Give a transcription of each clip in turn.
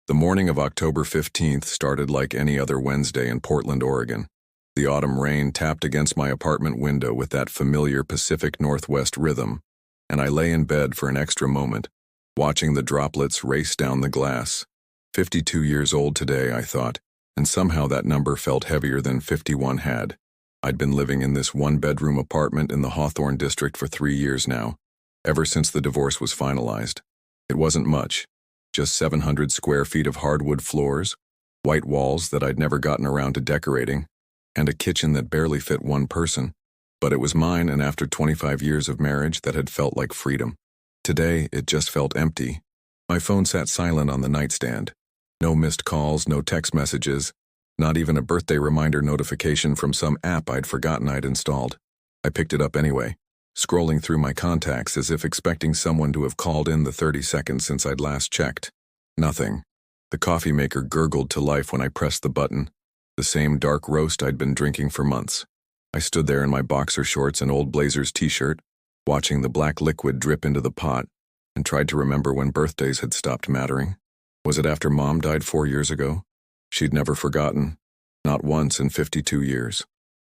The morning of October 15th started like any other Wednesday in Portland, Oregon. The autumn rain tapped against my apartment window with that familiar Pacific Northwest rhythm, and I lay in bed for an extra moment, watching the droplets race down the glass. 52 years old today, I thought, and somehow that number felt heavier than 51 had. I'd been living in this one-bedroom apartment in the Hawthorne district for 3 years now, ever since the divorce was finalized. It wasn't much, just 700 square feet of hardwood floors, white walls that I'd never gotten around to decorating, and a kitchen that barely fit one person. But it was mine, and after 25 years of marriage, that had felt like freedom. Today, it just felt empty. My phone sat silent on the nightstand. No missed calls, no text messages, not even a birthday reminder notification from some app I'd forgotten I'd installed. I picked it up anyway, scrolling through my contacts as if expecting someone to have called in the 30 seconds since I'd last checked. Nothing. The coffee maker gurgled to life when I pressed the button, the same dark roast I'd been drinking for months. I stood there in my boxer shorts and old Blazers t-shirt, watching the black liquid drip into the pot, and tried to remember when birthdays had stopped mattering. Was it after Mom died 4 years ago? She'd never forgotten, not once in 52 years.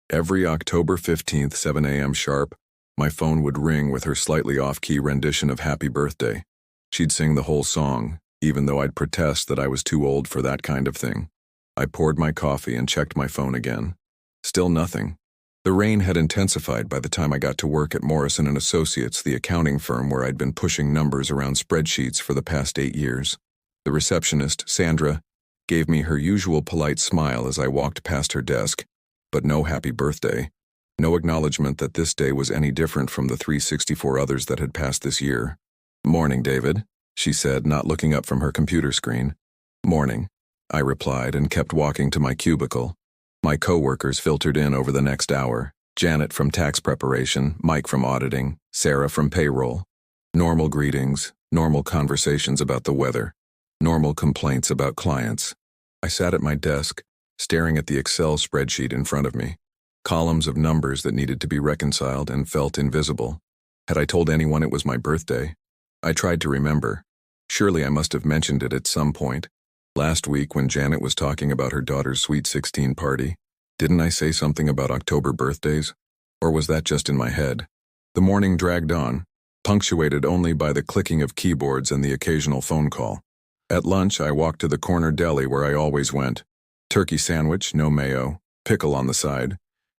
Every October 15th, 7 a.m. sharp, my phone would ring with her slightly off-key rendition of Happy Birthday. She'd sing the whole song, even though I'd protest that I was too old for that kind of thing. I poured my coffee and checked my phone again. Still nothing. The rain had intensified by the time I got to work at Morrison & Associates, the accounting firm where I'd been pushing numbers around spreadsheets for the past 8 years. The receptionist, Sandra, gave me her usual polite smile as I walked past her desk, but no happy birthday. No acknowledgement that this day was any different from the 364 others that had passed this year. "Morning, David," she said, not looking up from her computer screen. "Morning," I replied and kept walking to my cubicle. My coworkers filtered in over the next hour. Janet from tax preparation, Mike from auditing, Sarah from payroll. Normal greetings, normal conversations about the weather, normal complaints about clients. I sat at my desk, staring at the Excel spreadsheet in front of me. Columns of numbers that needed to be reconciled and felt invisible. Had I told anyone it was my birthday? I tried to remember. Surely I must have mentioned it at some point. Last week when Janet was talking about her daughter's Sweet 16 party, didn't I say something about October birthdays? Or was that just in my head? The morning dragged on, punctuated only by the clicking of keyboards and the occasional phone call. At lunch, I walked to the corner deli where I always went. Turkey sandwich, no mayo, pickle on the side,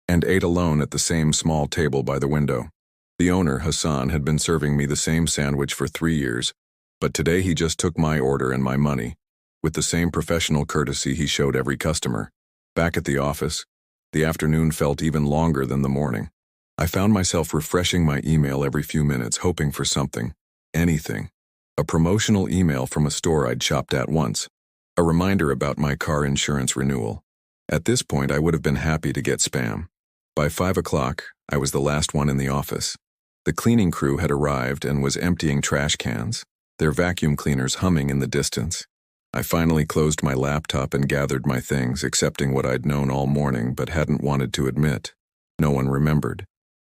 and ate alone at the same small table by the window. The owner, Hassan, had been serving me the same sandwich for 3 years, but today he just took my order and my money, with the same professional courtesy he showed every customer. Back at the office, the afternoon felt even longer than the morning. I found myself refreshing my email every few minutes, hoping for something, anything. A promotional email from a store I'd shopped at once, a reminder about my car insurance renewal. At this point, I would have been happy to get spam. By 5 o'clock, I was the last one in the office. The cleaning crew had arrived and was emptying trash cans, their vacuum cleaners humming in the distance. I finally closed my laptop and gathered my things, accepting what I'd known all morning but hadn't wanted to admit. No one remembered.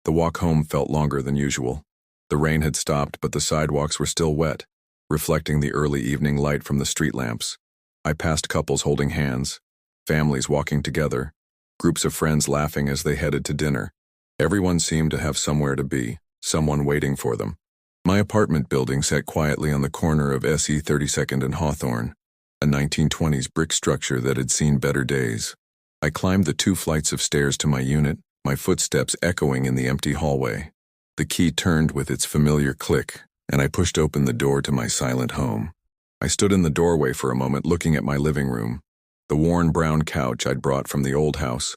The walk home felt longer than usual. The rain had stopped, but the sidewalks were still wet, reflecting the early evening light from the street lamps. I passed couples holding hands, families walking together, groups of friends laughing as they headed to dinner. Everyone seemed to have somewhere to be, someone waiting for them. My apartment building sat quietly on the corner of SE 32nd and Hawthorne, a 1920s brick structure that had seen better days. I climbed the 2 flights of stairs to my unit, my footsteps echoing in the empty hallway. The key turned with its familiar click, and I pushed open the door to my silent home. I stood in the doorway for a moment looking at my living room, the worn brown couch I'd brought from the old house,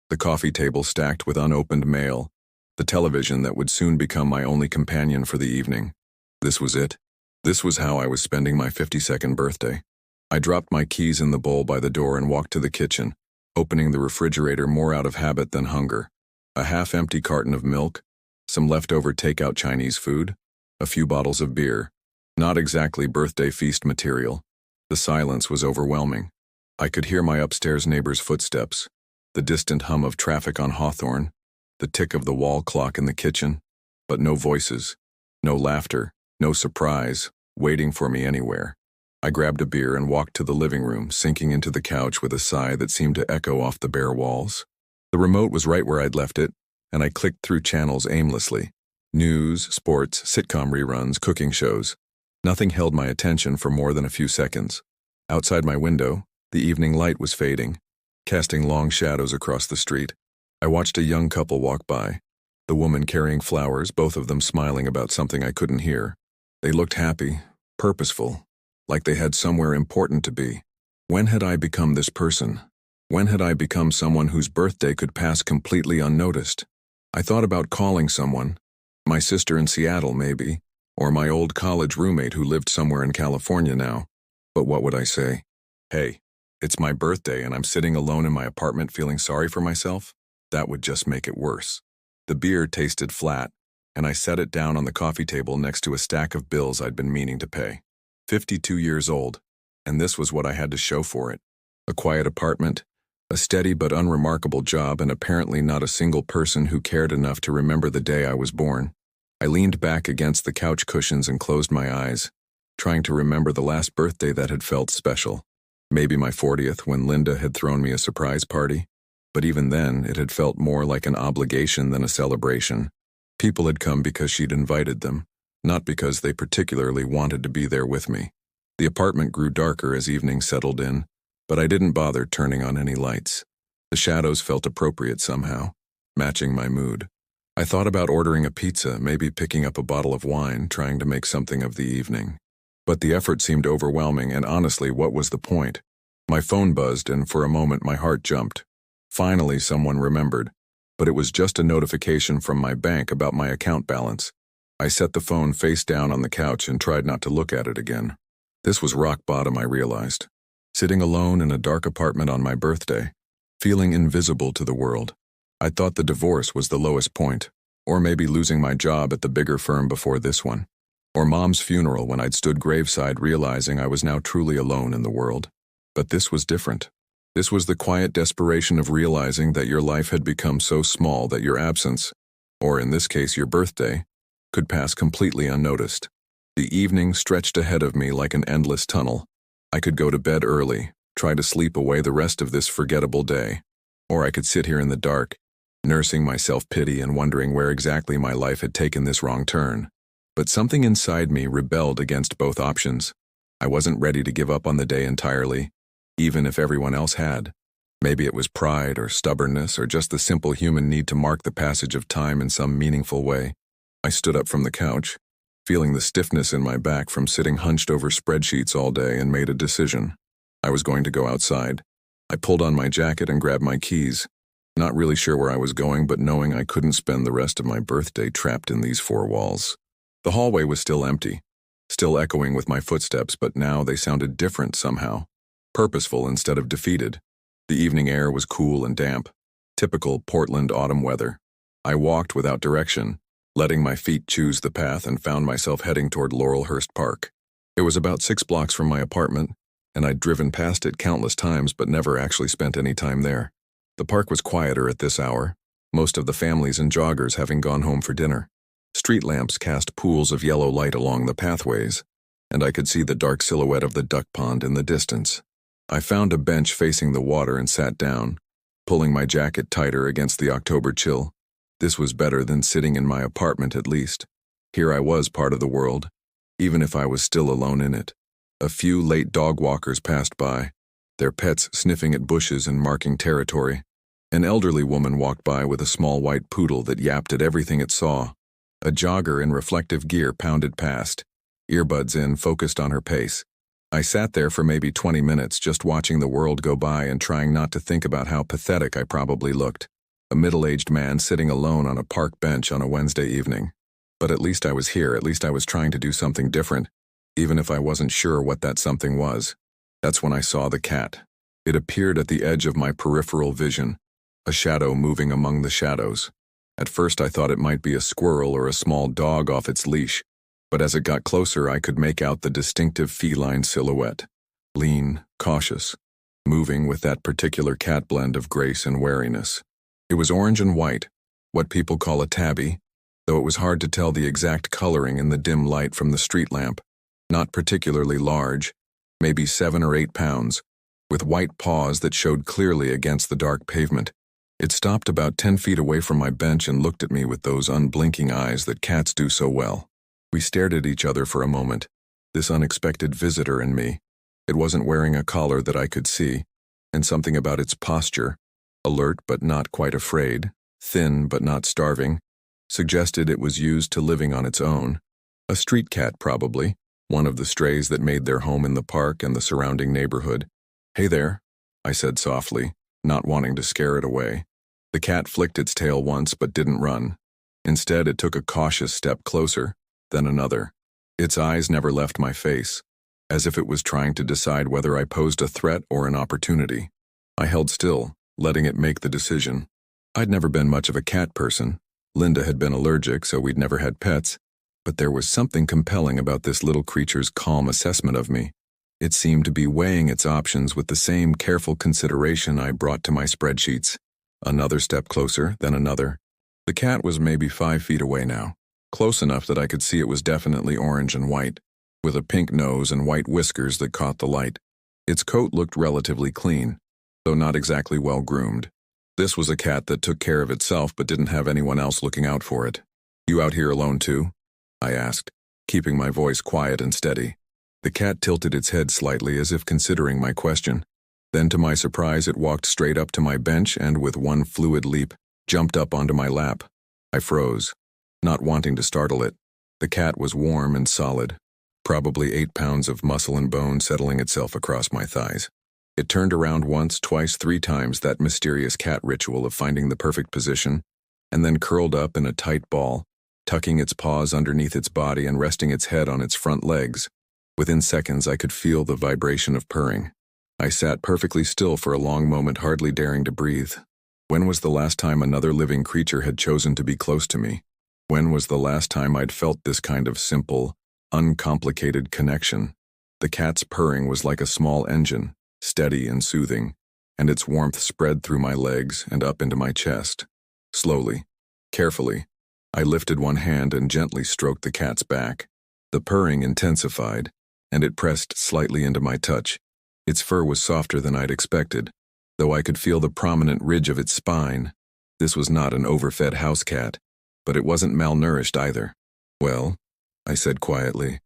the coffee table stacked with unopened mail, the television that would soon become my only companion for the evening. This was it. This was how I was spending my 52nd birthday. I dropped my keys in the bowl by the door and walked to the kitchen, opening the refrigerator more out of habit than hunger. A half-empty carton of milk, some leftover takeout Chinese food, a few bottles of beer. Not exactly birthday feast material. The silence was overwhelming. I could hear my upstairs neighbor's footsteps, the distant hum of traffic on Hawthorne, the tick of the wall clock in the kitchen, but no voices, no laughter, no surprise, waiting for me anywhere. I grabbed a beer and walked to the living room, sinking into the couch with a sigh that seemed to echo off the bare walls. The remote was right where I'd left it, and I clicked through channels aimlessly. News, sports, sitcom reruns, cooking shows. Nothing held my attention for more than a few seconds. Outside my window, the evening light was fading, casting long shadows across the street. I watched a young couple walk by, the woman carrying flowers, both of them smiling about something I couldn't hear. They looked happy, purposeful, like they had somewhere important to be. When had I become this person? When had I become someone whose birthday could pass completely unnoticed? I thought about calling someone, my sister in Seattle maybe, or my old college roommate who lived somewhere in California now. But what would I say? Hey, it's my birthday and I'm sitting alone in my apartment feeling sorry for myself? That would just make it worse. The beer tasted flat, and I set it down on the coffee table next to a stack of bills I'd been meaning to pay. 52 years old, and this was what I had to show for it. A quiet apartment, a steady but unremarkable job, and apparently not a single person who cared enough to remember the day I was born. I leaned back against the couch cushions and closed my eyes, trying to remember the last birthday that had felt special. Maybe my 40th, when Linda had thrown me a surprise party. But even then, it had felt more like an obligation than a celebration. People had come because she'd invited them, not because they particularly wanted to be there with me. The apartment grew darker as evening settled in, but I didn't bother turning on any lights. The shadows felt appropriate somehow, matching my mood. I thought about ordering a pizza, maybe picking up a bottle of wine, trying to make something of the evening. But the effort seemed overwhelming, and honestly, what was the point? My phone buzzed, and for a moment my heart jumped. Finally, someone remembered, but it was just a notification from my bank about my account balance. I set the phone face down on the couch and tried not to look at it again. This was rock bottom, I realized. Sitting alone in a dark apartment on my birthday, feeling invisible to the world. I thought the divorce was the lowest point, or maybe losing my job at the bigger firm before this one, or Mom's funeral when I'd stood graveside realizing I was now truly alone in the world. But this was different. This was the quiet desperation of realizing that your life had become so small that your absence, or in this case your birthday, could pass completely unnoticed. The evening stretched ahead of me like an endless tunnel. I could go to bed early, try to sleep away the rest of this forgettable day, or I could sit here in the dark, nursing my self-pity and wondering where exactly my life had taken this wrong turn. But something inside me rebelled against both options. I wasn't ready to give up on the day entirely, even if everyone else had. Maybe it was pride or stubbornness or just the simple human need to mark the passage of time in some meaningful way. I stood up from the couch, feeling the stiffness in my back from sitting hunched over spreadsheets all day, and made a decision. I was going to go outside. I pulled on my jacket and grabbed my keys, not really sure where I was going, but knowing I couldn't spend the rest of my birthday trapped in these four walls. The hallway was still empty, still echoing with my footsteps, but now they sounded different somehow. Purposeful instead of defeated. The evening air was cool and damp, typical Portland autumn weather. I walked without direction, letting my feet choose the path, and found myself heading toward Laurelhurst Park. It was about 6 blocks from my apartment, and I'd driven past it countless times but never actually spent any time there. The park was quieter at this hour, most of the families and joggers having gone home for dinner. Street lamps cast pools of yellow light along the pathways, and I could see the dark silhouette of the duck pond in the distance. I found a bench facing the water and sat down, pulling my jacket tighter against the October chill. This was better than sitting in my apartment, at least. Here I was part of the world, even if I was still alone in it. A few late dog walkers passed by, their pets sniffing at bushes and marking territory. An elderly woman walked by with a small white poodle that yapped at everything it saw. A jogger in reflective gear pounded past, earbuds in, focused on her pace. I sat there for maybe 20 minutes just watching the world go by and trying not to think about how pathetic I probably looked. A middle-aged man sitting alone on a park bench on a Wednesday evening. But at least I was here, at least I was trying to do something different, even if I wasn't sure what that something was. That's when I saw the cat. It appeared at the edge of my peripheral vision, a shadow moving among the shadows. At first I thought it might be a squirrel or a small dog off its leash, but as it got closer I could make out the distinctive feline silhouette. Lean, cautious, moving with that particular cat blend of grace and wariness. It was orange and white, what people call a tabby, though it was hard to tell the exact coloring in the dim light from the street lamp. Not particularly large, maybe 7 or 8 pounds, with white paws that showed clearly against the dark pavement. It stopped about 10 feet away from my bench and looked at me with those unblinking eyes that cats do so well. We stared at each other for a moment, this unexpected visitor and me. It wasn't wearing a collar that I could see, and something about its posture, alert but not quite afraid, thin but not starving, suggested it was used to living on its own. A street cat probably, one of the strays that made their home in the park and the surrounding neighborhood. "Hey there," I said softly, not wanting to scare it away. The cat flicked its tail once but didn't run. Instead, it took a cautious step closer, then another. Its eyes never left my face, as if it was trying to decide whether I posed a threat or an opportunity. I held still, letting it make the decision. I'd never been much of a cat person. Linda had been allergic, so we'd never had pets, but there was something compelling about this little creature's calm assessment of me. It seemed to be weighing its options with the same careful consideration I brought to my spreadsheets. Another step closer, then another. The cat was maybe 5 feet away now, close enough that I could see it was definitely orange and white, with a pink nose and white whiskers that caught the light. Its coat looked relatively clean, though not exactly well groomed. This was a cat that took care of itself but didn't have anyone else looking out for it. "You out here alone too?" I asked, keeping my voice quiet and steady. The cat tilted its head slightly as if considering my question. Then to my surprise it walked straight up to my bench and with one fluid leap, jumped up onto my lap. I froze, not wanting to startle it. The cat was warm and solid, probably 8 pounds of muscle and bone settling itself across my thighs. It turned around once, twice, 3 times, that mysterious cat ritual of finding the perfect position, and then curled up in a tight ball, tucking its paws underneath its body and resting its head on its front legs. Within seconds, I could feel the vibration of purring. I sat perfectly still for a long moment, hardly daring to breathe. When was the last time another living creature had chosen to be close to me? When was the last time I'd felt this kind of simple, uncomplicated connection? The cat's purring was like a small engine, steady and soothing, and its warmth spread through my legs and up into my chest. Slowly, carefully, I lifted one hand and gently stroked the cat's back. The purring intensified, and it pressed slightly into my touch. Its fur was softer than I'd expected, though I could feel the prominent ridge of its spine. This was not an overfed house cat, but it wasn't malnourished either. "Well," I said quietly,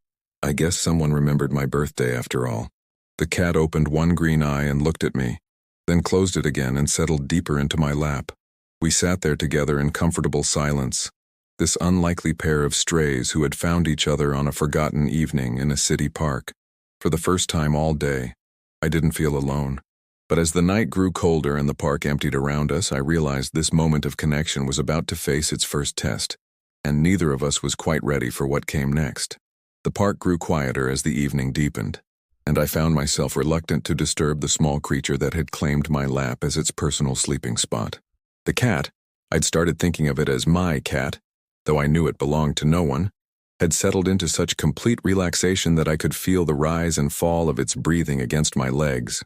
"I guess someone remembered my birthday after all." The cat opened one green eye and looked at me, then closed it again and settled deeper into my lap. We sat there together in comfortable silence, this unlikely pair of strays who had found each other on a forgotten evening in a city park. For the first time all day, I didn't feel alone. But as the night grew colder and the park emptied around us, I realized this moment of connection was about to face its first test, and neither of us was quite ready for what came next. The park grew quieter as the evening deepened, and I found myself reluctant to disturb the small creature that had claimed my lap as its personal sleeping spot. The cat, I'd started thinking of it as my cat, though I knew it belonged to no one, had settled into such complete relaxation that I could feel the rise and fall of its breathing against my legs.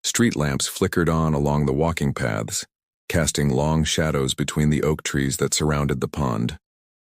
Street lamps flickered on along the walking paths, casting long shadows between the oak trees that surrounded the pond.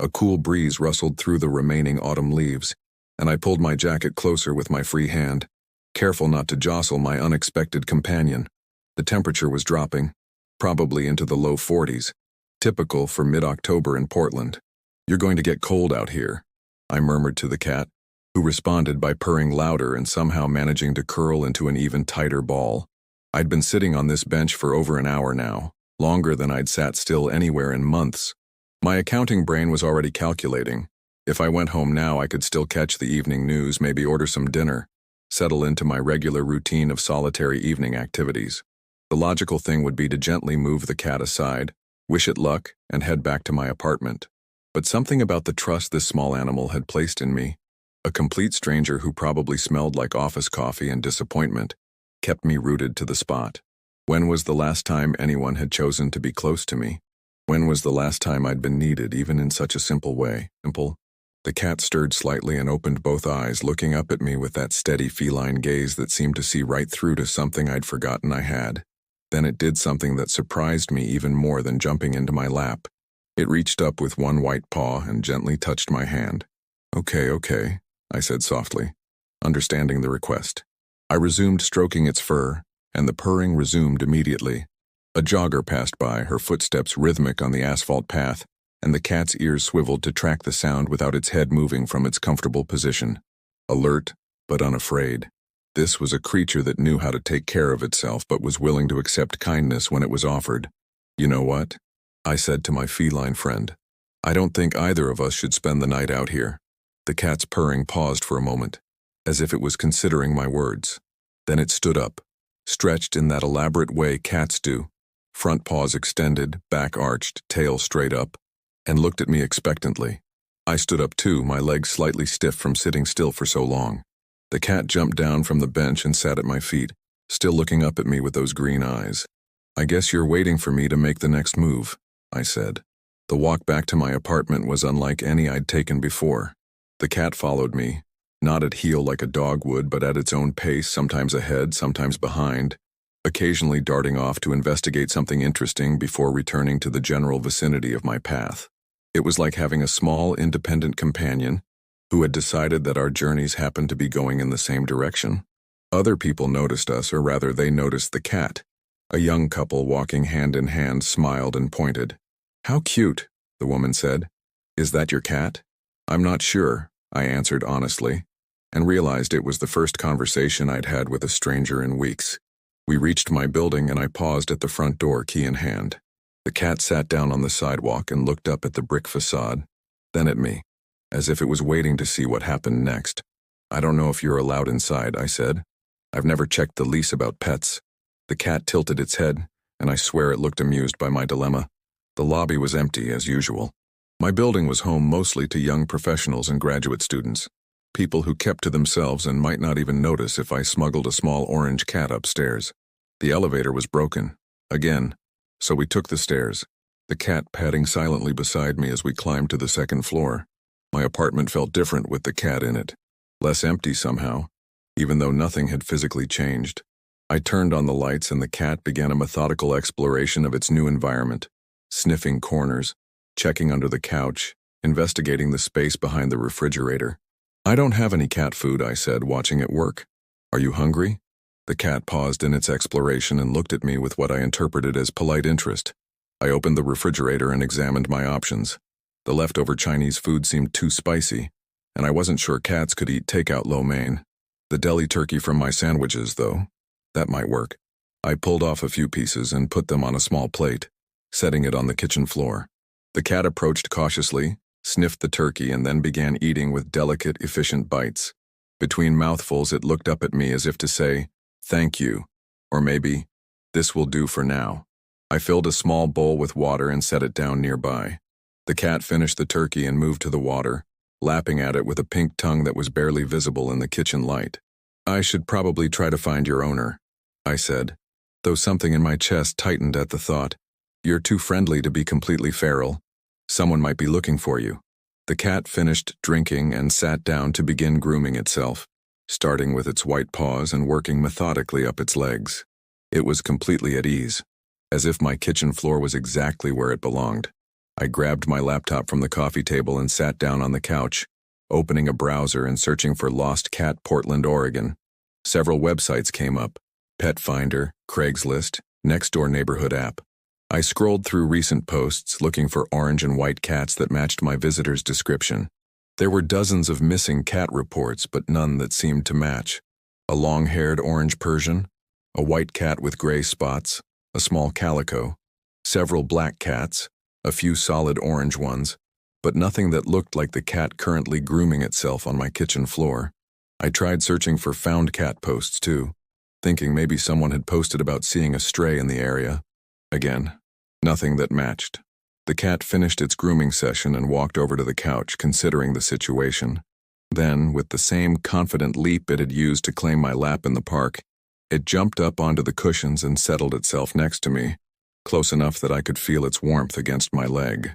A cool breeze rustled through the remaining autumn leaves, and I pulled my jacket closer with my free hand, careful not to jostle my unexpected companion. The temperature was dropping, probably into the low 40s, typical for mid-October in Portland. "You're going to get cold out here," I murmured to the cat, who responded by purring louder and somehow managing to curl into an even tighter ball. I'd been sitting on this bench for over an hour now, longer than I'd sat still anywhere in months. My accounting brain was already calculating. If I went home now, I could still catch the evening news, maybe order some dinner, settle into my regular routine of solitary evening activities. The logical thing would be to gently move the cat aside, wish it luck, and head back to my apartment. But something about the trust this small animal had placed in me, a complete stranger who probably smelled like office coffee and disappointment, kept me rooted to the spot. When was the last time anyone had chosen to be close to me? When was the last time I'd been needed, even in such a simple way? The cat stirred slightly and opened both eyes, looking up at me with that steady feline gaze that seemed to see right through to something I'd forgotten I had. Then it did something that surprised me even more than jumping into my lap. It reached up with one white paw and gently touched my hand. Okay, I said softly, understanding the request. I resumed stroking its fur, and the purring resumed immediately. A jogger passed by, her footsteps rhythmic on the asphalt path, and the cat's ears swiveled to track the sound without its head moving from its comfortable position. Alert, but unafraid. This was a creature that knew how to take care of itself but was willing to accept kindness when it was offered. "You know what?" I said to my feline friend. "I don't think either of us should spend the night out here." The cat's purring paused for a moment, as if it was considering my words. Then it stood up, stretched in that elaborate way cats do, front paws extended, back arched, tail straight up, and looked at me expectantly. I stood up too, my legs slightly stiff from sitting still for so long. The cat jumped down from the bench and sat at my feet, still looking up at me with those green eyes. "I guess you're waiting for me to make the next move," I said. The walk back to my apartment was unlike any I'd taken before. The cat followed me, not at heel like a dog would, but at its own pace, sometimes ahead, sometimes behind, occasionally darting off to investigate something interesting before returning to the general vicinity of my path. It was like having a small, independent companion who had decided that our journeys happened to be going in the same direction. Other people noticed us, or rather they noticed the cat. A young couple walking hand in hand smiled and pointed. "How cute," the woman said. "Is that your cat?" "I'm not sure," I answered honestly, and realized it was the first conversation I'd had with a stranger in weeks. We reached my building and I paused at the front door, key in hand. The cat sat down on the sidewalk and looked up at the brick facade, then at me, as if it was waiting to see what happened next. "I don't know if you're allowed inside," I said. "I've never checked the lease about pets." The cat tilted its head, and I swear it looked amused by my dilemma. The lobby was empty, as usual. My building was home mostly to young professionals and graduate students, people who kept to themselves and might not even notice if I smuggled a small orange cat upstairs. The elevator was broken, again, so we took the stairs, the cat padding silently beside me as we climbed to the second floor. My apartment felt different with the cat in it, less empty somehow, even though nothing had physically changed. I turned on the lights and the cat began a methodical exploration of its new environment, sniffing corners, checking under the couch, investigating the space behind the refrigerator. "I don't have any cat food," I said, watching it work. "Are you hungry?" The cat paused in its exploration and looked at me with what I interpreted as polite interest. I opened the refrigerator and examined my options. The leftover Chinese food seemed too spicy, and I wasn't sure cats could eat takeout lo mein. The deli turkey from my sandwiches, though, that might work. I pulled off a few pieces and put them on a small plate, setting it on the kitchen floor. The cat approached cautiously, sniffed the turkey, and then began eating with delicate, efficient bites. Between mouthfuls, it looked up at me as if to say, "Thank you," or maybe, "This will do for now." I filled a small bowl with water and set it down nearby. The cat finished the turkey and moved to the water, lapping at it with a pink tongue that was barely visible in the kitchen light. "I should probably try to find your owner," I said, though something in my chest tightened at the thought. "You're too friendly to be completely feral. Someone might be looking for you." The cat finished drinking and sat down to begin grooming itself, starting with its white paws and working methodically up its legs. It was completely at ease, as if my kitchen floor was exactly where it belonged. I grabbed my laptop from the coffee table and sat down on the couch, opening a browser and searching for Lost Cat Portland, Oregon. Several websites came up: Pet Finder, Craigslist, Nextdoor Neighborhood app. I scrolled through recent posts looking for orange and white cats that matched my visitor's description. There were dozens of missing cat reports, but none that seemed to match. A long-haired orange Persian, a white cat with gray spots, a small calico, several black cats, a few solid orange ones, but nothing that looked like the cat currently grooming itself on my kitchen floor. I tried searching for found cat posts too, thinking maybe someone had posted about seeing a stray in the area. Again, nothing that matched. The cat finished its grooming session and walked over to the couch, considering the situation. Then, with the same confident leap it had used to claim my lap in the park, it jumped up onto the cushions and settled itself next to me, close enough that I could feel its warmth against my leg.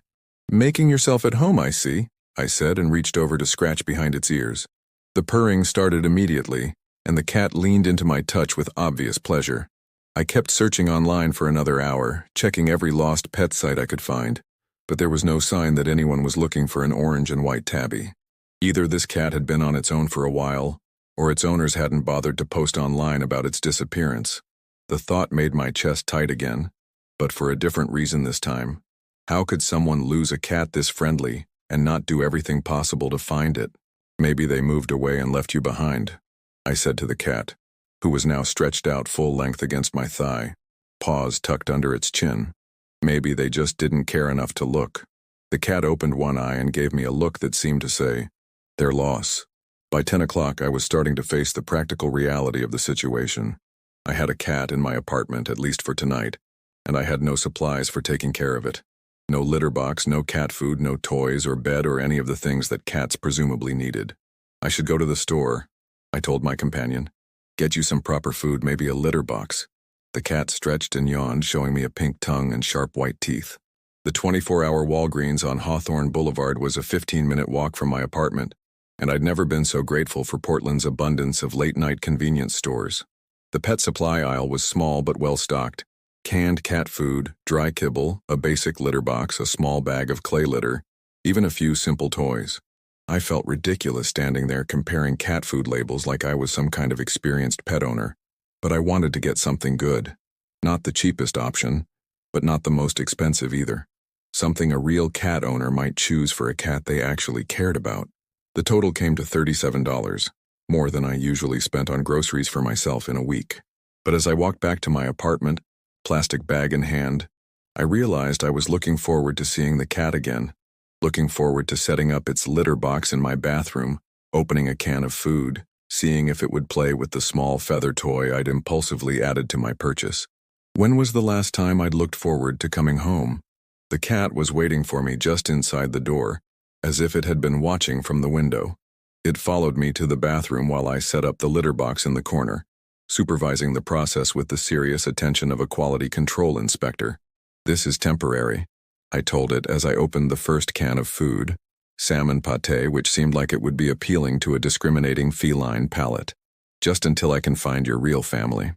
"Making yourself at home, I see," I said, and reached over to scratch behind its ears. The purring started immediately, and the cat leaned into my touch with obvious pleasure. I kept searching online for another hour, checking every lost pet site I could find, but there was no sign that anyone was looking for an orange and white tabby. Either this cat had been on its own for a while, or its owners hadn't bothered to post online about its disappearance. The thought made my chest tight again, but for a different reason this time. How could someone lose a cat this friendly and not do everything possible to find it? Maybe they moved away and left you behind, I said to the cat, who was now stretched out full length against my thigh, paws tucked under its chin. Maybe they just didn't care enough to look. The cat opened one eye and gave me a look that seemed to say, their loss. By 10 o'clock, I was starting to face the practical reality of the situation. I had a cat in my apartment, at least for tonight, and I had no supplies for taking care of it. No litter box, no cat food, no toys or bed or any of the things that cats presumably needed. I should go to the store, I told my companion. Get you some proper food, maybe a litter box. The cat stretched and yawned, showing me a pink tongue and sharp white teeth. The 24-hour Walgreens on Hawthorne Boulevard was a 15-minute walk from my apartment, and I'd never been so grateful for Portland's abundance of late-night convenience stores. The pet supply aisle was small but well-stocked. Canned cat food, dry kibble, a basic litter box, a small bag of clay litter, even a few simple toys. I felt ridiculous standing there comparing cat food labels like I was some kind of experienced pet owner. But I wanted to get something good. Not the cheapest option, but not the most expensive either. Something a real cat owner might choose for a cat they actually cared about. The total came to $37, more than I usually spent on groceries for myself in a week. But as I walked back to my apartment, plastic bag in hand, I realized I was looking forward to seeing the cat again, looking forward to setting up its litter box in my bathroom, opening a can of food, seeing if it would play with the small feather toy I'd impulsively added to my purchase. When was the last time I'd looked forward to coming home? The cat was waiting for me just inside the door, as if it had been watching from the window. It followed me to the bathroom while I set up the litter box in the corner, supervising the process with the serious attention of a quality control inspector. This is temporary, I told it as I opened the first can of food, salmon pâté, which seemed like it would be appealing to a discriminating feline palate. Just until I can find your real family.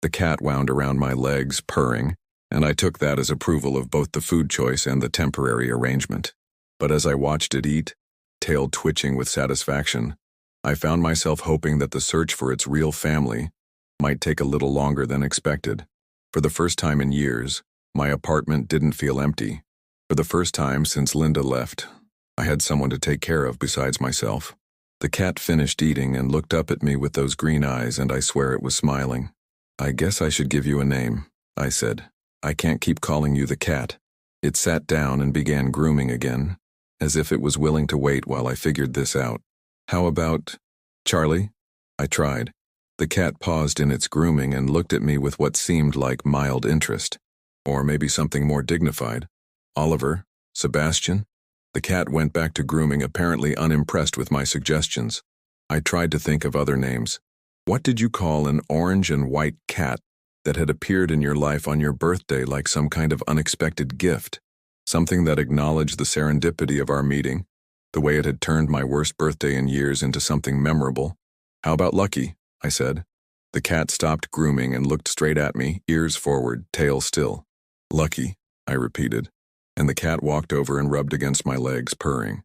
The cat wound around my legs, purring, and I took that as approval of both the food choice and the temporary arrangement. But as I watched it eat, tail twitching with satisfaction, I found myself hoping that the search for its real family might take a little longer than expected. For the first time in years, my apartment didn't feel empty. For the first time since Linda left, I had someone to take care of besides myself. The cat finished eating and looked up at me with those green eyes, and I swear it was smiling. I guess I should give you a name, I said. I can't keep calling you the cat. It sat down and began grooming again, as if it was willing to wait while I figured this out. How about Charlie? I tried. The cat paused in its grooming and looked at me with what seemed like mild interest. Or maybe something more dignified. Oliver? Sebastian? The cat went back to grooming, apparently unimpressed with my suggestions. I tried to think of other names. What did you call an orange and white cat that had appeared in your life on your birthday like some kind of unexpected gift? Something that acknowledged the serendipity of our meeting, the way it had turned my worst birthday in years into something memorable. How about Lucky? I said. The cat stopped grooming and looked straight at me, ears forward, tail still. Lucky, I repeated, and the cat walked over and rubbed against my legs, purring.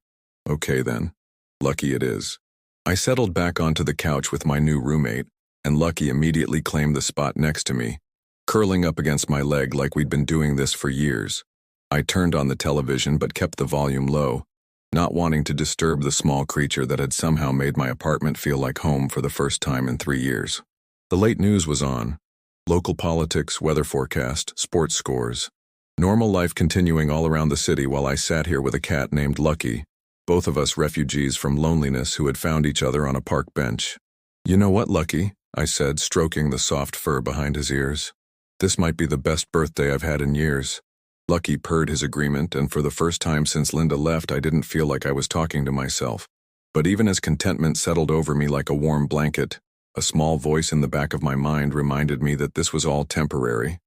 Okay then, Lucky it is. I settled back onto the couch with my new roommate, and Lucky immediately claimed the spot next to me, curling up against my leg like we'd been doing this for years. I turned on the television but kept the volume low, not wanting to disturb the small creature that had somehow made my apartment feel like home for the first time in 3 years. The late news was on. Local politics, weather forecast, sports scores. Normal life continuing all around the city while I sat here with a cat named Lucky, both of us refugees from loneliness who had found each other on a park bench. You know what, Lucky? I said, stroking the soft fur behind his ears. This might be the best birthday I've had in years. Lucky purred his agreement, and for the first time since Linda left, I didn't feel like I was talking to myself. But even as contentment settled over me like a warm blanket, a small voice in the back of my mind reminded me that this was all temporary.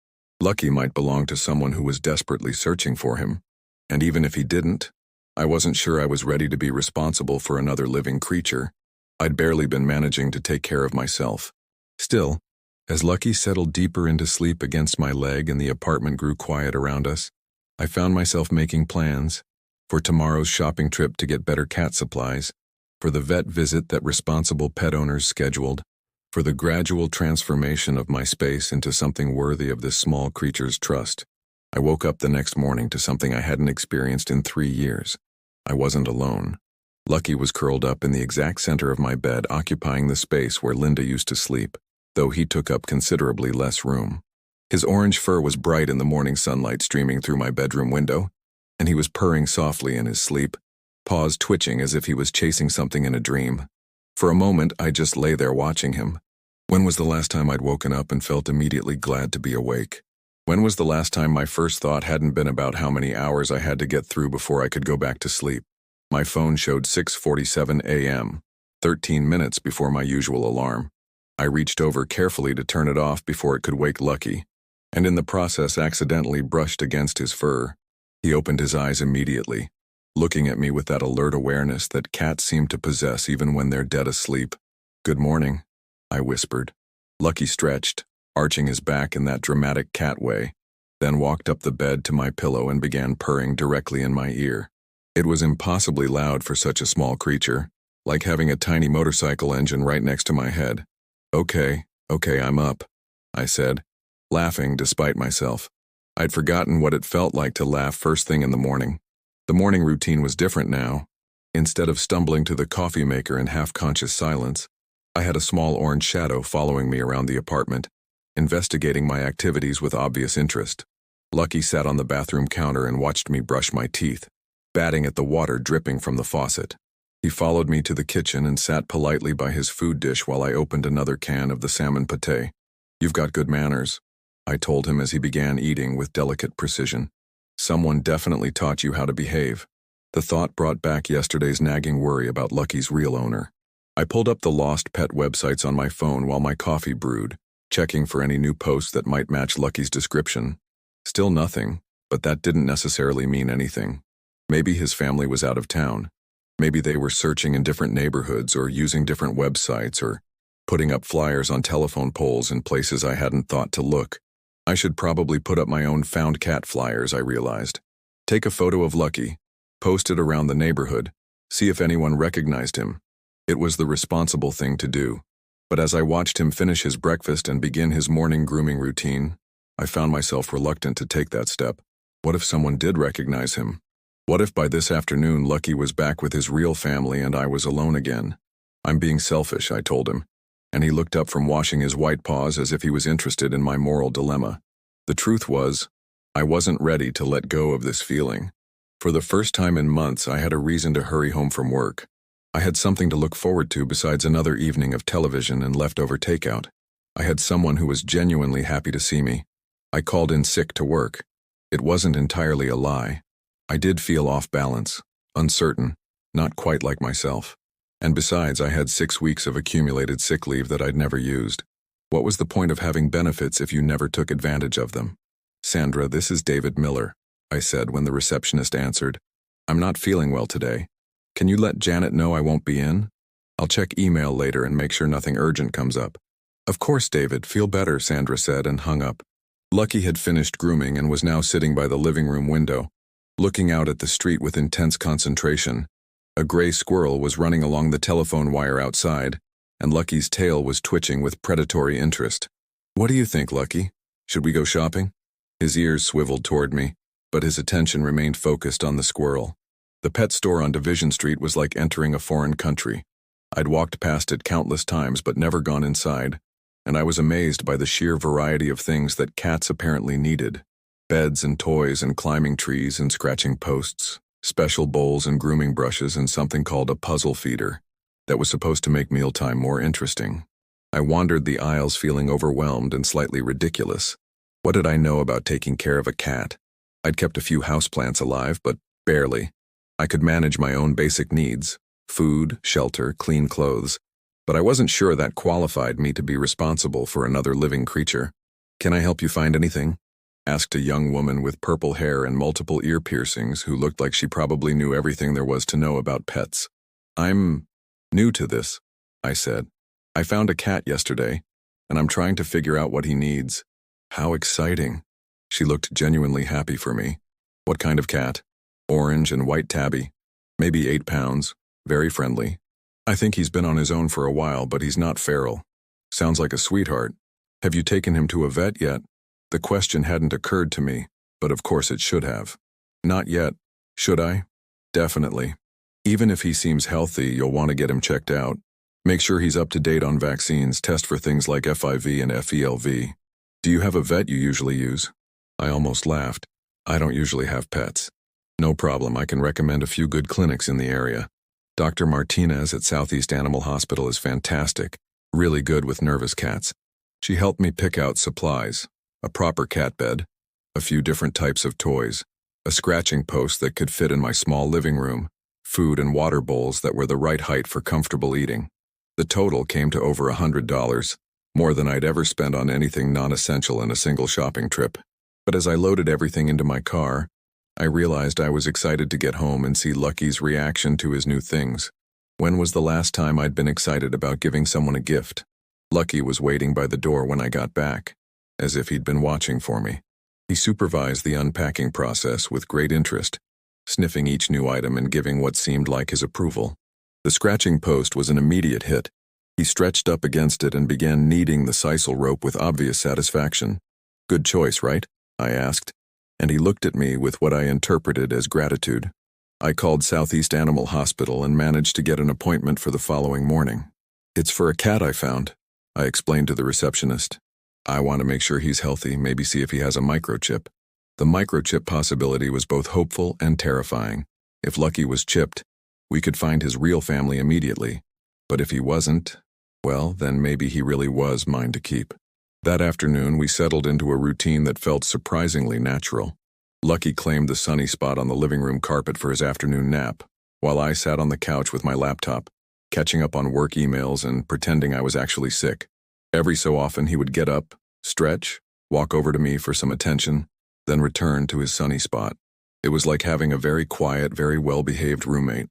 Lucky might belong to someone who was desperately searching for him. And even if he didn't, I wasn't sure I was ready to be responsible for another living creature. I'd barely been managing to take care of myself. Still, as Lucky settled deeper into sleep against my leg and the apartment grew quiet around us, I found myself making plans for tomorrow's shopping trip to get better cat supplies, for the vet visit that responsible pet owners scheduled, for the gradual transformation of my space into something worthy of this small creature's trust. I woke up the next morning to something I hadn't experienced in 3 years. I wasn't alone. Lucky was curled up in the exact center of my bed, occupying the space where Linda used to sleep, though he took up considerably less room. His orange fur was bright in the morning sunlight streaming through my bedroom window, and he was purring softly in his sleep, paws twitching as if he was chasing something in a dream. For a moment, I just lay there watching him. When was the last time I'd woken up and felt immediately glad to be awake? When was the last time my first thought hadn't been about how many hours I had to get through before I could go back to sleep? My phone showed 6:47 a.m., 13 minutes before my usual alarm. I reached over carefully to turn it off before it could wake Lucky, and in the process accidentally brushed against his fur. He opened his eyes immediately, looking at me with that alert awareness that cats seem to possess even when they're dead asleep. "Good morning," I whispered. Lucky stretched, arching his back in that dramatic cat way, then walked up the bed to my pillow and began purring directly in my ear. It was impossibly loud for such a small creature, like having a tiny motorcycle engine right next to my head. Okay, I'm up," I said, laughing despite myself. I'd forgotten what it felt like to laugh first thing in the morning. The morning routine was different now. Instead of stumbling to the coffee maker in half-conscious silence, I had a small orange shadow following me around the apartment, investigating my activities with obvious interest. Lucky sat on the bathroom counter and watched me brush my teeth, batting at the water dripping from the faucet. He followed me to the kitchen and sat politely by his food dish while I opened another can of the salmon pâté. "You've got good manners," I told him as he began eating with delicate precision. "Someone definitely taught you how to behave." The thought brought back yesterday's nagging worry about Lucky's real owner. I pulled up the lost pet websites on my phone while my coffee brewed, checking for any new posts that might match Lucky's description. Still nothing, but that didn't necessarily mean anything. Maybe his family was out of town. Maybe they were searching in different neighborhoods or using different websites or putting up flyers on telephone poles in places I hadn't thought to look. I should probably put up my own found cat flyers, I realized. Take a photo of Lucky, post it around the neighborhood, see if anyone recognized him. It was the responsible thing to do. But as I watched him finish his breakfast and begin his morning grooming routine, I found myself reluctant to take that step. What if someone did recognize him? What if by this afternoon Lucky was back with his real family and I was alone again? "I'm being selfish," I told him, and he looked up from washing his white paws as if he was interested in my moral dilemma. The truth was, I wasn't ready to let go of this feeling. For the first time in months, I had a reason to hurry home from work. I had something to look forward to besides another evening of television and leftover takeout. I had someone who was genuinely happy to see me. I called in sick to work. It wasn't entirely a lie. I did feel off balance, uncertain, not quite like myself. And besides, I had 6 weeks of accumulated sick leave that I'd never used. What was the point of having benefits if you never took advantage of them? "Sandra, this is David Miller," I said when the receptionist answered. "I'm not feeling well today. Can you let Janet know I won't be in? I'll check email later and make sure nothing urgent comes up." "Of course, David, feel better," Sandra said and hung up. Lucky had finished grooming and was now sitting by the living room window, looking out at the street with intense concentration. A gray squirrel was running along the telephone wire outside, and Lucky's tail was twitching with predatory interest. "What do you think, Lucky? Should we go shopping?" His ears swiveled toward me, but his attention remained focused on the squirrel. The pet store on Division Street was like entering a foreign country. I'd walked past it countless times but never gone inside, and I was amazed by the sheer variety of things that cats apparently needed. Beds and toys and climbing trees and scratching posts, special bowls and grooming brushes and something called a puzzle feeder that was supposed to make mealtime more interesting. I wandered the aisles feeling overwhelmed and slightly ridiculous. What did I know about taking care of a cat? I'd kept a few houseplants alive, but barely. I could manage my own basic needs: food, shelter, clean clothes, but I wasn't sure that qualified me to be responsible for another living creature. "Can I help you find anything?" asked a young woman with purple hair and multiple ear piercings who looked like she probably knew everything there was to know about pets. "I'm new to this," I said. "I found a cat yesterday, and I'm trying to figure out what he needs." "How exciting." She looked genuinely happy for me. "What kind of cat?" "Orange and white tabby. Maybe 8 pounds. Very friendly." I think he's been on his own for a while, but he's not feral. Sounds like a sweetheart. Have you taken him to a vet yet? The question hadn't occurred to me, but of course it should have. Not yet. Should I? Definitely. Even if he seems healthy, you'll want to get him checked out. Make sure he's up to date on vaccines, test for things like FIV and FELV. Do you have a vet you usually use? I almost laughed. I don't usually have pets. No problem, I can recommend a few good clinics in the area. Dr. Martinez at Southeast Animal Hospital is fantastic, really good with nervous cats. She helped me pick out supplies, a proper cat bed, a few different types of toys, a scratching post that could fit in my small living room, food and water bowls that were the right height for comfortable eating. The total came to over $100, more than I'd ever spent on anything non-essential in a single shopping trip. But as I loaded everything into my car, I realized I was excited to get home and see Lucky's reaction to his new things. When was the last time I'd been excited about giving someone a gift? Lucky was waiting by the door when I got back, as if he'd been watching for me. He supervised the unpacking process with great interest, sniffing each new item and giving what seemed like his approval. The scratching post was an immediate hit. He stretched up against it and began kneading the sisal rope with obvious satisfaction. Good choice, right? I asked, and he looked at me with what I interpreted as gratitude. I called Southeast Animal Hospital and managed to get an appointment for the following morning. It's for a cat I found, I explained to the receptionist. I want to make sure he's healthy, maybe see if he has a microchip. The microchip possibility was both hopeful and terrifying. If Lucky was chipped, we could find his real family immediately. But if he wasn't, well, then maybe he really was mine to keep. That afternoon, we settled into a routine that felt surprisingly natural. Lucky claimed the sunny spot on the living room carpet for his afternoon nap, while I sat on the couch with my laptop, catching up on work emails and pretending I was actually sick. Every so often, he would get up, stretch, walk over to me for some attention, then return to his sunny spot. It was like having a very quiet, very well-behaved roommate.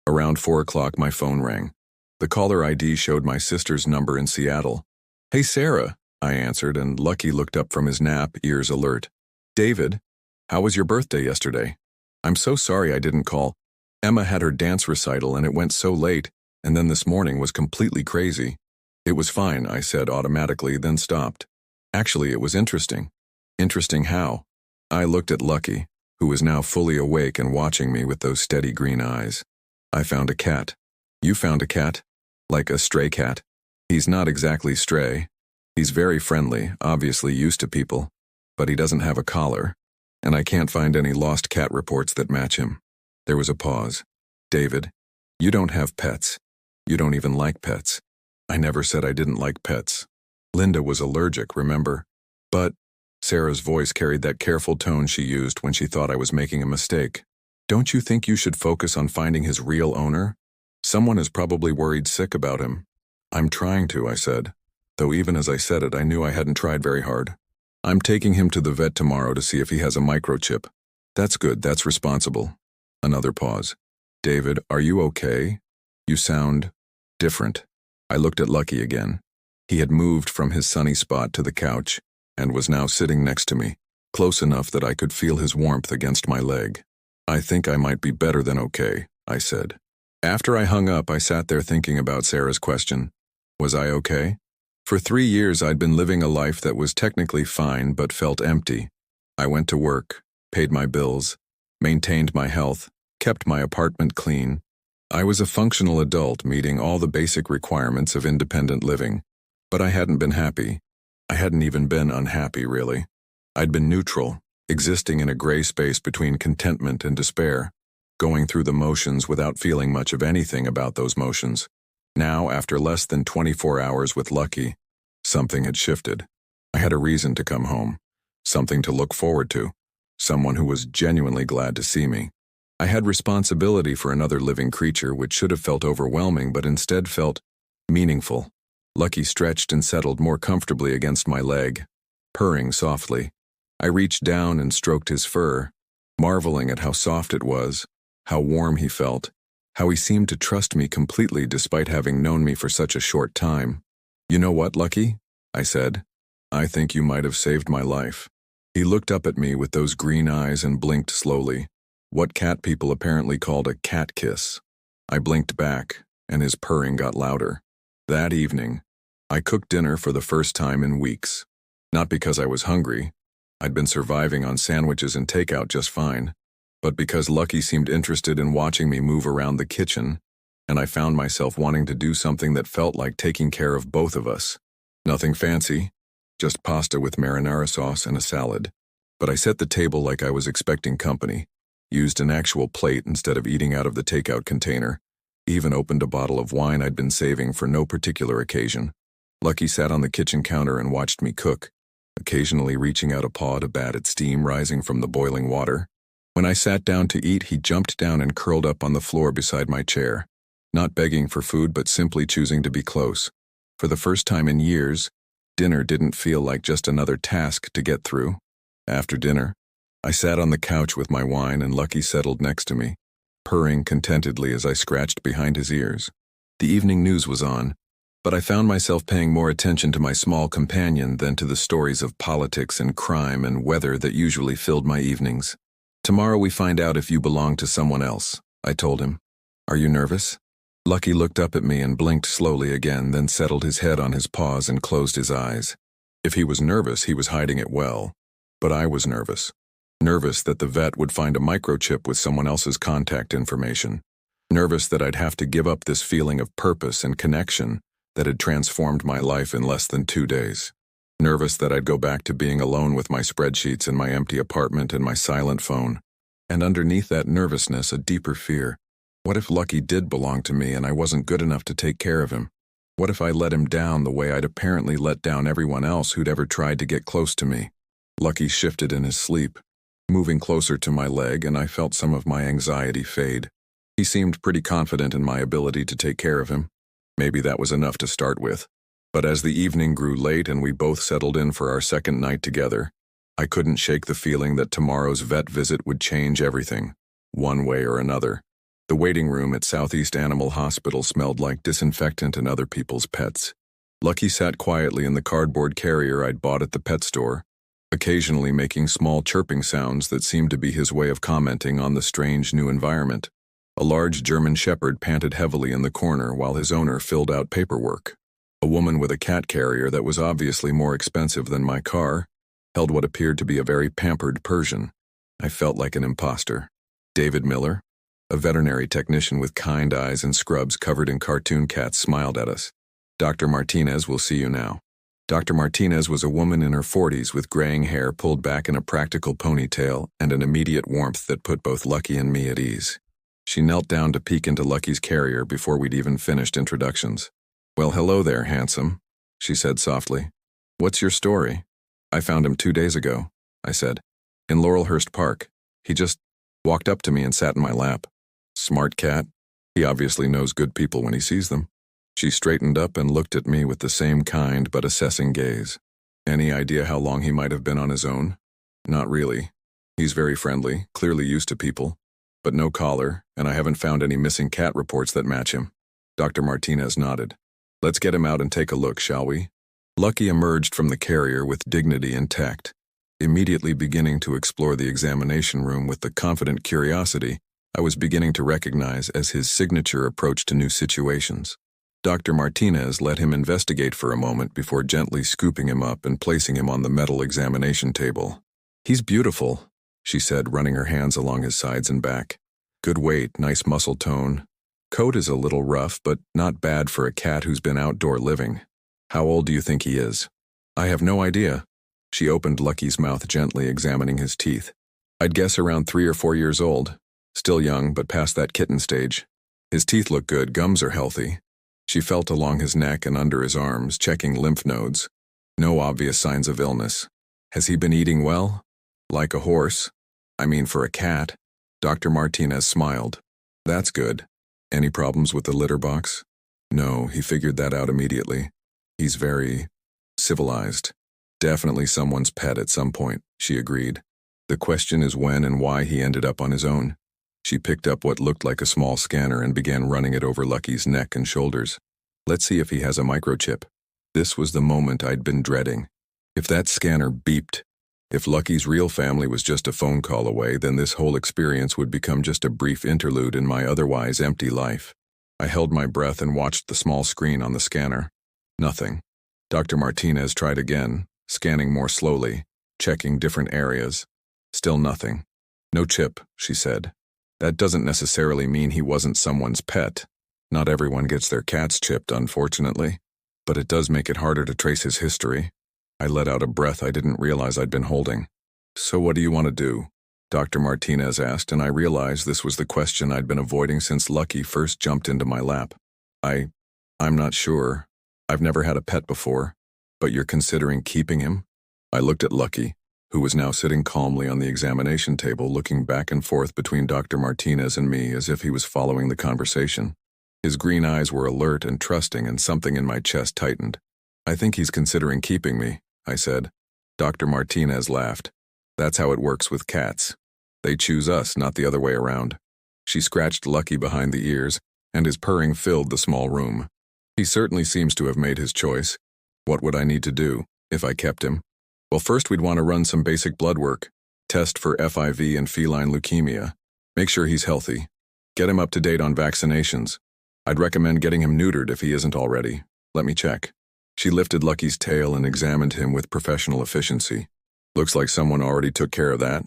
Around 4 o'clock, my phone rang. The caller ID showed my sister's number in Seattle. "Hey, Sarah," I answered, and Lucky looked up from his nap, ears alert. "David, how was your birthday yesterday? I'm so sorry I didn't call. Emma had her dance recital and it went so late, and then this morning was completely crazy." "It was fine," I said automatically, then stopped. "Actually, it was interesting." "Interesting how?" I looked at Lucky, who was now fully awake and watching me with those steady green eyes. "I found a cat." "You found a cat? Like a stray cat?" "He's not exactly stray. He's very friendly, obviously used to people, but he doesn't have a collar, and I can't find any lost cat reports that match him." There was a pause. "David, you don't have pets. You don't even like pets." "I never said I didn't like pets. Linda was allergic, remember?" "But," Sarah's voice carried that careful tone she used when she thought I was making a mistake. "Don't you think you should focus on finding his real owner? Someone is probably worried sick about him." "I'm trying to," I said, though even as I said it, I knew I hadn't tried very hard. "I'm taking him to the vet tomorrow to see if he has a microchip." "That's good, that's responsible." Another pause. "David, are you okay? You sound different." I looked at Lucky again. He had moved from his sunny spot to the couch and was now sitting next to me, close enough that I could feel his warmth against my leg. "I think I might be better than okay," I said. After I hung up, I sat there thinking about Sarah's question. Was I okay? For 3 years, I'd been living a life that was technically fine but felt empty. I went to work, paid my bills, maintained my health, kept my apartment clean. I was a functional adult meeting all the basic requirements of independent living. But I hadn't been happy. I hadn't even been unhappy, really. I'd been neutral, existing in a gray space between contentment and despair, going through the motions without feeling much of anything about those motions. Now, after less than 24 hours with Lucky, something had shifted. I had a reason to come home, something to look forward to, someone who was genuinely glad to see me. I had responsibility for another living creature which should have felt overwhelming but instead felt meaningful. Lucky stretched and settled more comfortably against my leg, purring softly. I reached down and stroked his fur, marveling at how soft it was, how warm he felt, how he seemed to trust me completely despite having known me for such a short time. "You know what, Lucky?" I said. "I think you might have saved my life." He looked up at me with those green eyes and blinked slowly, what cat people apparently called a cat kiss. I blinked back, and his purring got louder. That evening, I cooked dinner for the first time in weeks. Not because I was hungry, I'd been surviving on sandwiches and takeout just fine, but because Lucky seemed interested in watching me move around the kitchen, and I found myself wanting to do something that felt like taking care of both of us. Nothing fancy, just pasta with marinara sauce and a salad. But I set the table like I was expecting company, used an actual plate instead of eating out of the takeout container, even opened a bottle of wine I'd been saving for no particular occasion. Lucky sat on the kitchen counter and watched me cook, occasionally reaching out a paw to bat at steam rising from the boiling water. When I sat down to eat, he jumped down and curled up on the floor beside my chair, not begging for food but simply choosing to be close. For the first time in years, dinner didn't feel like just another task to get through. After dinner, I sat on the couch with my wine and Lucky settled next to me, purring contentedly as I scratched behind his ears. The evening news was on, but I found myself paying more attention to my small companion than to the stories of politics and crime and weather that usually filled my evenings. "Tomorrow we find out if you belong to someone else," I told him. "Are you nervous?" Lucky looked up at me and blinked slowly again, then settled his head on his paws and closed his eyes. If he was nervous, he was hiding it well. But I was nervous. Nervous that the vet would find a microchip with someone else's contact information. Nervous that I'd have to give up this feeling of purpose and connection that had transformed my life in less than 2 days. Nervous that I'd go back to being alone with my spreadsheets in my empty apartment and my silent phone. And underneath that nervousness, a deeper fear. What if Lucky did belong to me and I wasn't good enough to take care of him? What if I let him down the way I'd apparently let down everyone else who'd ever tried to get close to me? Lucky shifted in his sleep, moving closer to my leg, and I felt some of my anxiety fade. He seemed pretty confident in my ability to take care of him. Maybe that was enough to start with. But as the evening grew late and we both settled in for our second night together, I couldn't shake the feeling that tomorrow's vet visit would change everything, one way or another. The waiting room at Southeast Animal Hospital smelled like disinfectant and other people's pets. Lucky sat quietly in the cardboard carrier I'd bought at the pet store, occasionally making small chirping sounds that seemed to be his way of commenting on the strange new environment. A large German shepherd panted heavily in the corner while his owner filled out paperwork. A woman with a cat carrier that was obviously more expensive than my car held what appeared to be a very pampered Persian. I felt like an imposter. David Miller, a veterinary technician with kind eyes and scrubs covered in cartoon cats, smiled at us. "Dr. Martinez will see you now." Dr. Martinez was a woman in her 40s with graying hair pulled back in a practical ponytail and an immediate warmth that put both Lucky and me at ease. She knelt down to peek into Lucky's carrier before we'd even finished introductions. "Well, hello there, handsome," she said softly. "What's your story?" "I found him 2 days ago," I said, "in Laurelhurst Park. He just walked up to me and sat in my lap. Smart cat. He obviously knows good people when he sees them." She straightened up and looked at me with the same kind but assessing gaze. "Any idea how long he might have been on his own?" "Not really. He's very friendly, clearly used to people, but no collar, and I haven't found any missing cat reports that match him." Dr. Martinez nodded. "Let's get him out and take a look, shall we?" Lucky emerged from the carrier with dignity and tact, immediately beginning to explore the examination room with the confident curiosity I was beginning to recognize as his signature approach to new situations. Dr. Martinez let him investigate for a moment before gently scooping him up and placing him on the metal examination table. "He's beautiful," she said, running her hands along his sides and back. "Good weight, nice muscle tone. Coat is a little rough, but not bad for a cat who's been outdoor living. How old do you think he is?" "I have no idea." She opened Lucky's mouth gently, examining his teeth. "I'd guess around 3 or 4 years old. Still young, but past that kitten stage. His teeth look good, gums are healthy." She felt along his neck and under his arms, checking lymph nodes. No obvious signs of illness. "Has he been eating well?" "Like a horse. I mean, for a cat." Dr. Martinez smiled. "That's good. Any problems with the litter box?" "No," he figured that out immediately. "He's very civilized. Definitely someone's pet at some point," she agreed. "The question is when and why he ended up on his own." She picked up what looked like a small scanner and began running it over Lucky's neck and shoulders. "Let's see if he has a microchip." This was the moment I'd been dreading. If that scanner beeped, if Lucky's real family was just a phone call away, then this whole experience would become just a brief interlude in my otherwise empty life. I held my breath and watched the small screen on the scanner. Nothing. Dr. Martinez tried again, scanning more slowly, checking different areas. Still nothing. No chip, she said. That doesn't necessarily mean he wasn't someone's pet. Not everyone gets their cats chipped, unfortunately. But it does make it harder to trace his history. I let out a breath I didn't realize I'd been holding. So what do you want to do? Dr. Martinez asked, and I realized this was the question I'd been avoiding since Lucky first jumped into my lap. I'm not sure. I've never had a pet before. But you're considering keeping him? I looked at Lucky, who was now sitting calmly on the examination table, looking back and forth between Dr. Martinez and me as if he was following the conversation. His green eyes were alert and trusting, and something in my chest tightened. I think he's considering keeping me, I said. Dr. Martinez laughed. That's how it works with cats. They choose us, not the other way around. She scratched Lucky behind the ears, and his purring filled the small room. He certainly seems to have made his choice. What would I need to do, if I kept him? Well, first we'd want to run some basic blood work, test for FIV and feline leukemia, make sure he's healthy, get him up to date on vaccinations. I'd recommend getting him neutered if he isn't already. Let me check. She lifted Lucky's tail and examined him with professional efficiency. Looks like someone already took care of that.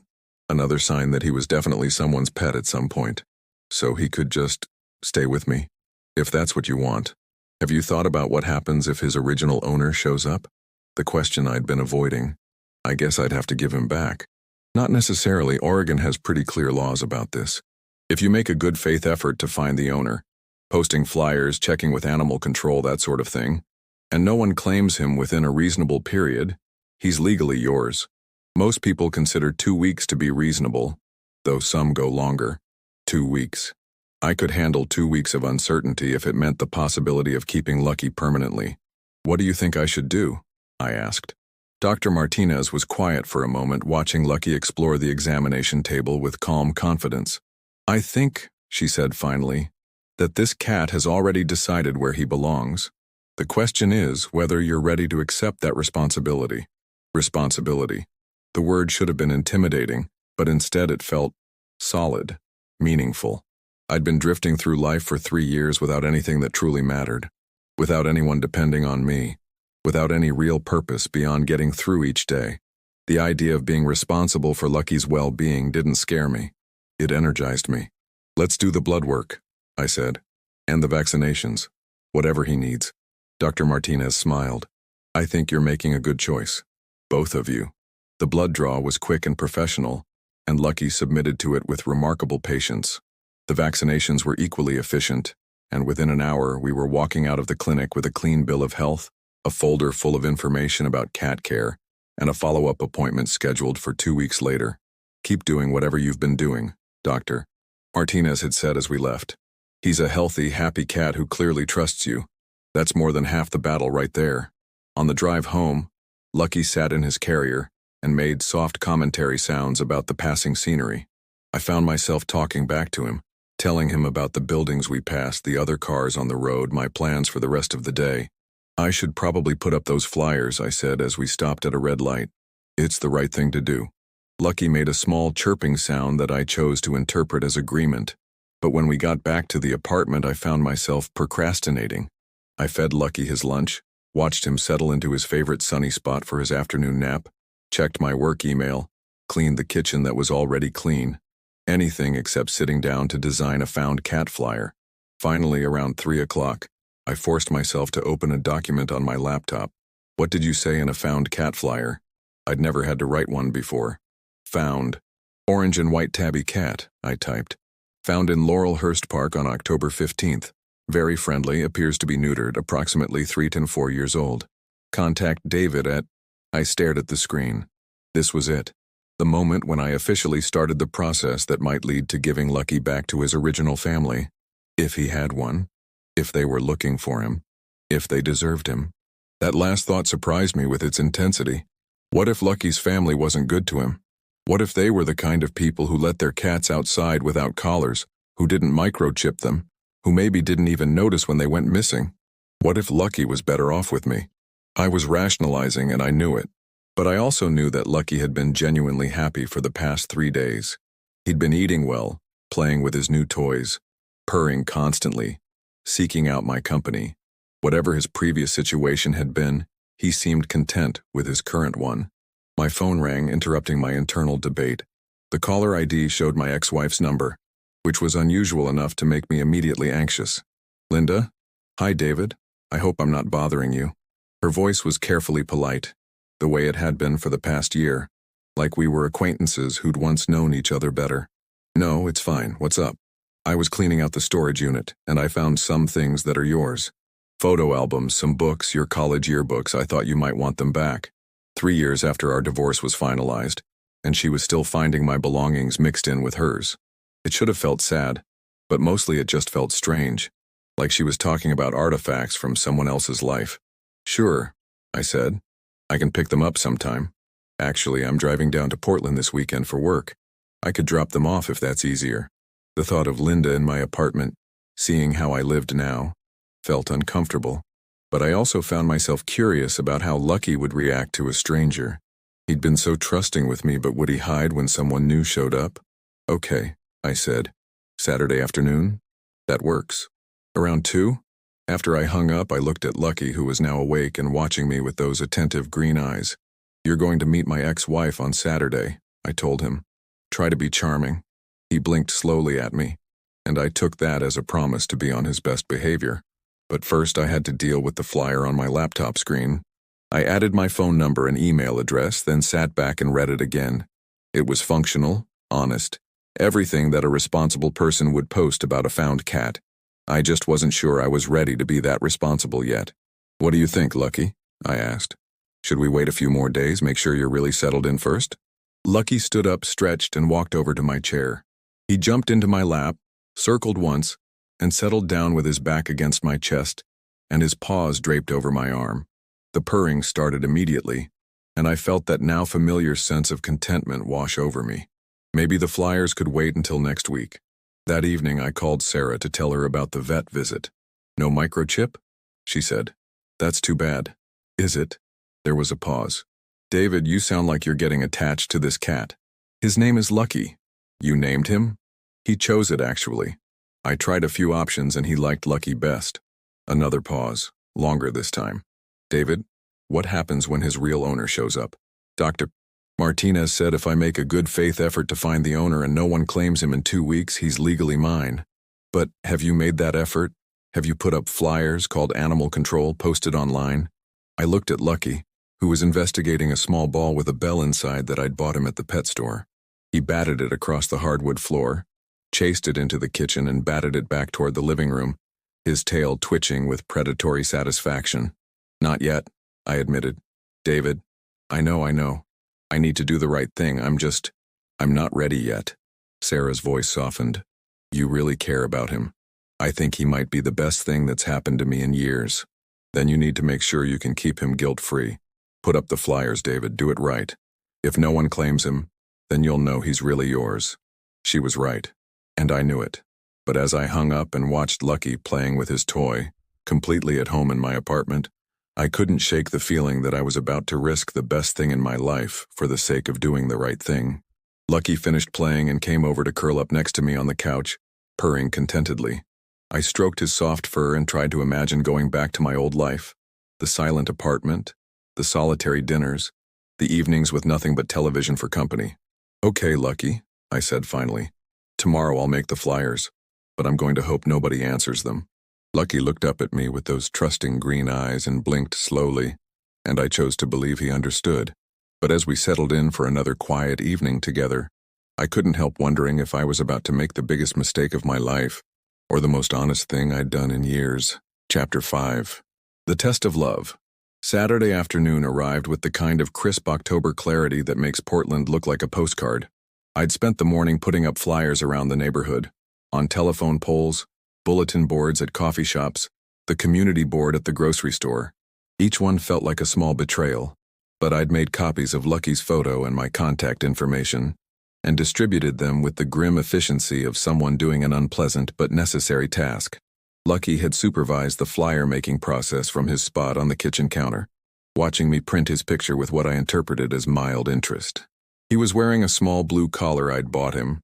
Another sign that he was definitely someone's pet at some point. So he could just stay with me, if that's what you want. Have you thought about what happens if his original owner shows up? The question I'd been avoiding. I guess I'd have to give him back. Not necessarily. Oregon has pretty clear laws about this. If you make a good faith effort to find the owner, posting flyers, checking with animal control, that sort of thing, and no one claims him within a reasonable period, he's legally yours. Most people consider 2 weeks to be reasonable, though some go longer. 2 weeks. I could handle 2 weeks of uncertainty if it meant the possibility of keeping Lucky permanently. What do you think I should do? I asked. Dr. Martinez was quiet for a moment, watching Lucky explore the examination table with calm confidence. I think, she said finally, that this cat has already decided where he belongs. The question is whether you're ready to accept that responsibility. Responsibility. The word should have been intimidating, but instead it felt solid, meaningful. I'd been drifting through life for 3 years without anything that truly mattered, without anyone depending on me, without any real purpose beyond getting through each day. The idea of being responsible for Lucky's well-being didn't scare me. It energized me. Let's do the blood work, I said, and the vaccinations, whatever he needs. Dr. Martinez smiled. I think you're making a good choice. Both of you. The blood draw was quick and professional, and Lucky submitted to it with remarkable patience. The vaccinations were equally efficient, and within an hour we were walking out of the clinic with a clean bill of health, a folder full of information about cat care, and a follow-up appointment scheduled for 2 weeks later. Keep doing whatever you've been doing, Doctor, Martinez had said as we left. He's a healthy, happy cat who clearly trusts you. That's more than half the battle right there. On the drive home, Lucky sat in his carrier and made soft commentary sounds about the passing scenery. I found myself talking back to him, telling him about the buildings we passed, the other cars on the road, my plans for the rest of the day. I should probably put up those flyers, I said as we stopped at a red light. It's the right thing to do. Lucky made a small chirping sound that I chose to interpret as agreement. But when we got back to the apartment, I found myself procrastinating. I fed Lucky his lunch, watched him settle into his favorite sunny spot for his afternoon nap, checked my work email, cleaned the kitchen that was already clean. Anything except sitting down to design a found cat flyer. Finally, around 3 o'clock, I forced myself to open a document on my laptop. What did you say in a found cat flyer? I'd never had to write one before. Found. Orange and white tabby cat, I typed. Found in Laurelhurst Park on October 15th. Very friendly, appears to be neutered, approximately 3 to 4 years old. Contact David at... I stared at the screen. This was it. The moment when I officially started the process that might lead to giving Lucky back to his original family. If he had one. If they were looking for him. If they deserved him. That last thought surprised me with its intensity. What if Lucky's family wasn't good to him? What if they were the kind of people who let their cats outside without collars, who didn't microchip them, who maybe didn't even notice when they went missing? What if Lucky was better off with me? I was rationalizing and I knew it. But I also knew that Lucky had been genuinely happy for the past 3 days. He'd been eating well, playing with his new toys, purring constantly, seeking out my company. Whatever his previous situation had been, he seemed content with his current one. My phone rang, interrupting my internal debate. The caller ID showed my ex-wife's number, which was unusual enough to make me immediately anxious. Linda? Hi, David. I hope I'm not bothering you. Her voice was carefully polite, the way it had been for the past year, like we were acquaintances who'd once known each other better. No, it's fine. What's up? I was cleaning out the storage unit, and I found some things that are yours. Photo albums, some books, your college yearbooks. I thought you might want them back. 3 years after our divorce was finalized, and she was still finding my belongings mixed in with hers. It should have felt sad, but mostly it just felt strange, like she was talking about artifacts from someone else's life. Sure, I said. I can pick them up sometime. Actually, I'm driving down to Portland this weekend for work. I could drop them off if that's easier. The thought of Linda in my apartment, seeing how I lived now, felt uncomfortable. But I also found myself curious about how Lucky would react to a stranger. He'd been so trusting with me, but would he hide when someone new showed up? Okay, I said. Saturday afternoon? That works. Around 2? After I hung up, I looked at Lucky, who was now awake and watching me with those attentive green eyes. You're going to meet my ex-wife on Saturday, I told him. Try to be charming. He blinked slowly at me, and I took that as a promise to be on his best behavior. But first I had to deal with the flyer on my laptop screen. I added my phone number and email address, then sat back and read it again. It was functional, honest, everything that a responsible person would post about a found cat. I just wasn't sure I was ready to be that responsible yet. What do you think, Lucky? I asked. Should we wait a few more days, make sure you're really settled in first? Lucky stood up, stretched, and walked over to my chair. He jumped into my lap, circled once, and settled down with his back against my chest, and his paws draped over my arm. The purring started immediately, and I felt that now familiar sense of contentment wash over me. Maybe the flyers could wait until next week. That evening I called Sarah to tell her about the vet visit. No microchip? She said. That's too bad. Is it? There was a pause. David, you sound like you're getting attached to this cat. His name is Lucky. You named him? He chose it, actually. I tried a few options and he liked Lucky best. Another pause, longer this time. David, what happens when his real owner shows up? Dr. Martinez said if I make a good faith effort to find the owner and no one claims him in 2 weeks, he's legally mine. But have you made that effort? Have you put up flyers called Animal Control posted online? I looked at Lucky, who was investigating a small ball with a bell inside that I'd bought him at the pet store. He batted it across the hardwood floor, chased it into the kitchen, and batted it back toward the living room, his tail twitching with predatory satisfaction. Not yet, I admitted. David, I know. I need to do the right thing. I'm not ready yet. Sarah's voice softened. You really care about him. I think he might be the best thing that's happened to me in years. Then you need to make sure you can keep him guilt-free. Put up the flyers, David. Do it right. If no one claims him, then you'll know he's really yours. She was right, and I knew it. But as I hung up and watched Lucky playing with his toy, completely at home in my apartment, I couldn't shake the feeling that I was about to risk the best thing in my life for the sake of doing the right thing. Lucky finished playing and came over to curl up next to me on the couch, purring contentedly. I stroked his soft fur and tried to imagine going back to my old life. The silent apartment, the solitary dinners, the evenings with nothing but television for company. Okay, Lucky, I said finally. Tomorrow I'll make the flyers, but I'm going to hope nobody answers them. Lucky looked up at me with those trusting green eyes and blinked slowly, and I chose to believe he understood. But as we settled in for another quiet evening together, I couldn't help wondering if I was about to make the biggest mistake of my life, or the most honest thing I'd done in years. Chapter 5. The Test of Love. Saturday afternoon arrived with the kind of crisp October clarity that makes Portland look like a postcard. I'd spent the morning putting up flyers around the neighborhood, on telephone poles, bulletin boards at coffee shops, the community board at the grocery store. Each one felt like a small betrayal, but I'd made copies of Lucky's photo and my contact information, and distributed them with the grim efficiency of someone doing an unpleasant but necessary task. Lucky had supervised the flyer-making process from his spot on the kitchen counter, watching me print his picture with what I interpreted as mild interest. He was wearing a small blue collar I'd bought him,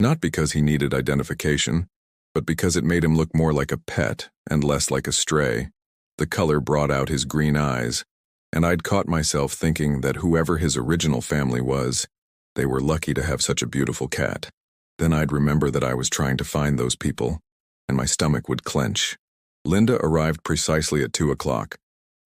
not because he needed identification, but because it made him look more like a pet and less like a stray. The color brought out his green eyes, and I'd caught myself thinking that whoever his original family was, they were lucky to have such a beautiful cat. Then I'd remember that I was trying to find those people, and my stomach would clench. Linda arrived precisely at 2 o'clock,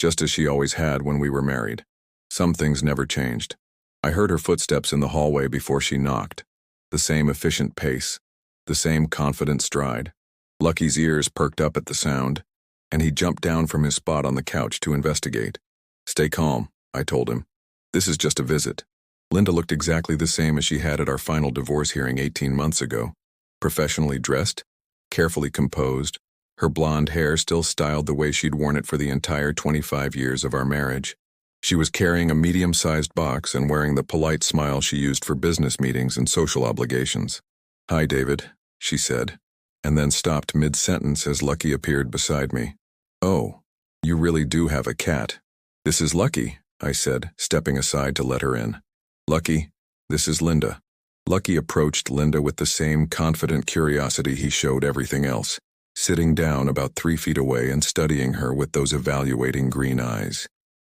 just as she always had when we were married. Some things never changed. I heard her footsteps in the hallway before she knocked. The same efficient pace, the same confident stride. Lucky's ears perked up at the sound, and he jumped down from his spot on the couch to investigate. "Stay calm," I told him. "This is just a visit." Linda looked exactly the same as she had at our final divorce hearing 18 months ago. Professionally dressed, carefully composed, her blonde hair still styled the way she'd worn it for the entire 25 years of our marriage. She was carrying a medium-sized box and wearing the polite smile she used for business meetings and social obligations. "Hi, David," she said, and then stopped mid-sentence as Lucky appeared beside me. "Oh, you really do have a cat." "This is Lucky," I said, stepping aside to let her in. "Lucky, this is Linda." Lucky approached Linda with the same confident curiosity he showed everything else, sitting down about 3 feet away and studying her with those evaluating green eyes.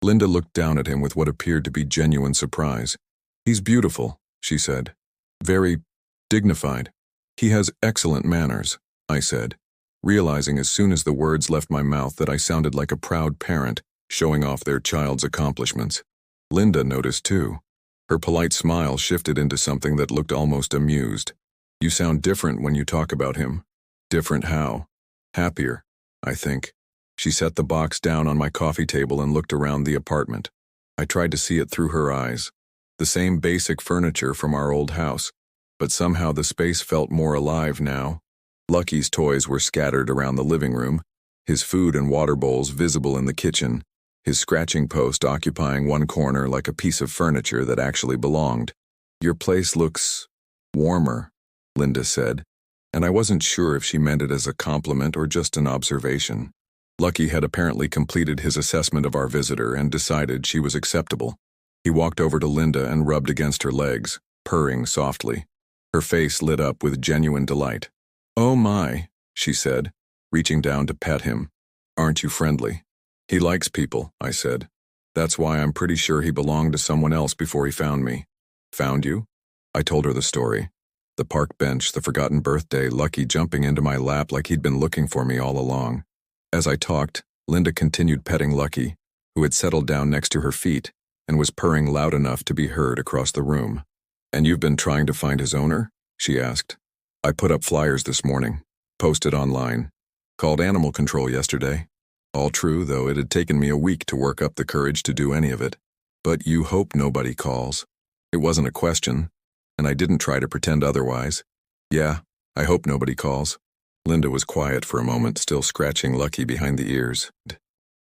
Linda looked down at him with what appeared to be genuine surprise. "He's beautiful," she said. "Very dignified. He has excellent manners," I said, realizing as soon as the words left my mouth that I sounded like a proud parent showing off their child's accomplishments. Linda noticed too. Her polite smile shifted into something that looked almost amused. "You sound different when you talk about him." "Different how?" "Happier, I think." She set the box down on my coffee table and looked around the apartment. I tried to see it through her eyes. The same basic furniture from our old house, but somehow the space felt more alive now. Lucky's toys were scattered around the living room, his food and water bowls visible in the kitchen, his scratching post occupying one corner like a piece of furniture that actually belonged. "Your place looks warmer," Linda said, and I wasn't sure if she meant it as a compliment or just an observation. Lucky had apparently completed his assessment of our visitor and decided she was acceptable. He walked over to Linda and rubbed against her legs, purring softly. Her face lit up with genuine delight. "Oh my," she said, reaching down to pet him. "Aren't you friendly?" "He likes people," I said. "That's why I'm pretty sure he belonged to someone else before he found me." "Found you?" I told her the story. The park bench, the forgotten birthday, Lucky jumping into my lap like he'd been looking for me all along. As I talked, Linda continued petting Lucky, who had settled down next to her feet and was purring loud enough to be heard across the room. "And you've been trying to find his owner?" she asked. "I put up flyers this morning, posted online, called animal control yesterday. All true, though it had taken me a week to work up the courage to do any of it. But you hope nobody calls." It wasn't a question, and I didn't try to pretend otherwise. "Yeah, I hope nobody calls." Linda was quiet for a moment, still scratching Lucky behind the ears.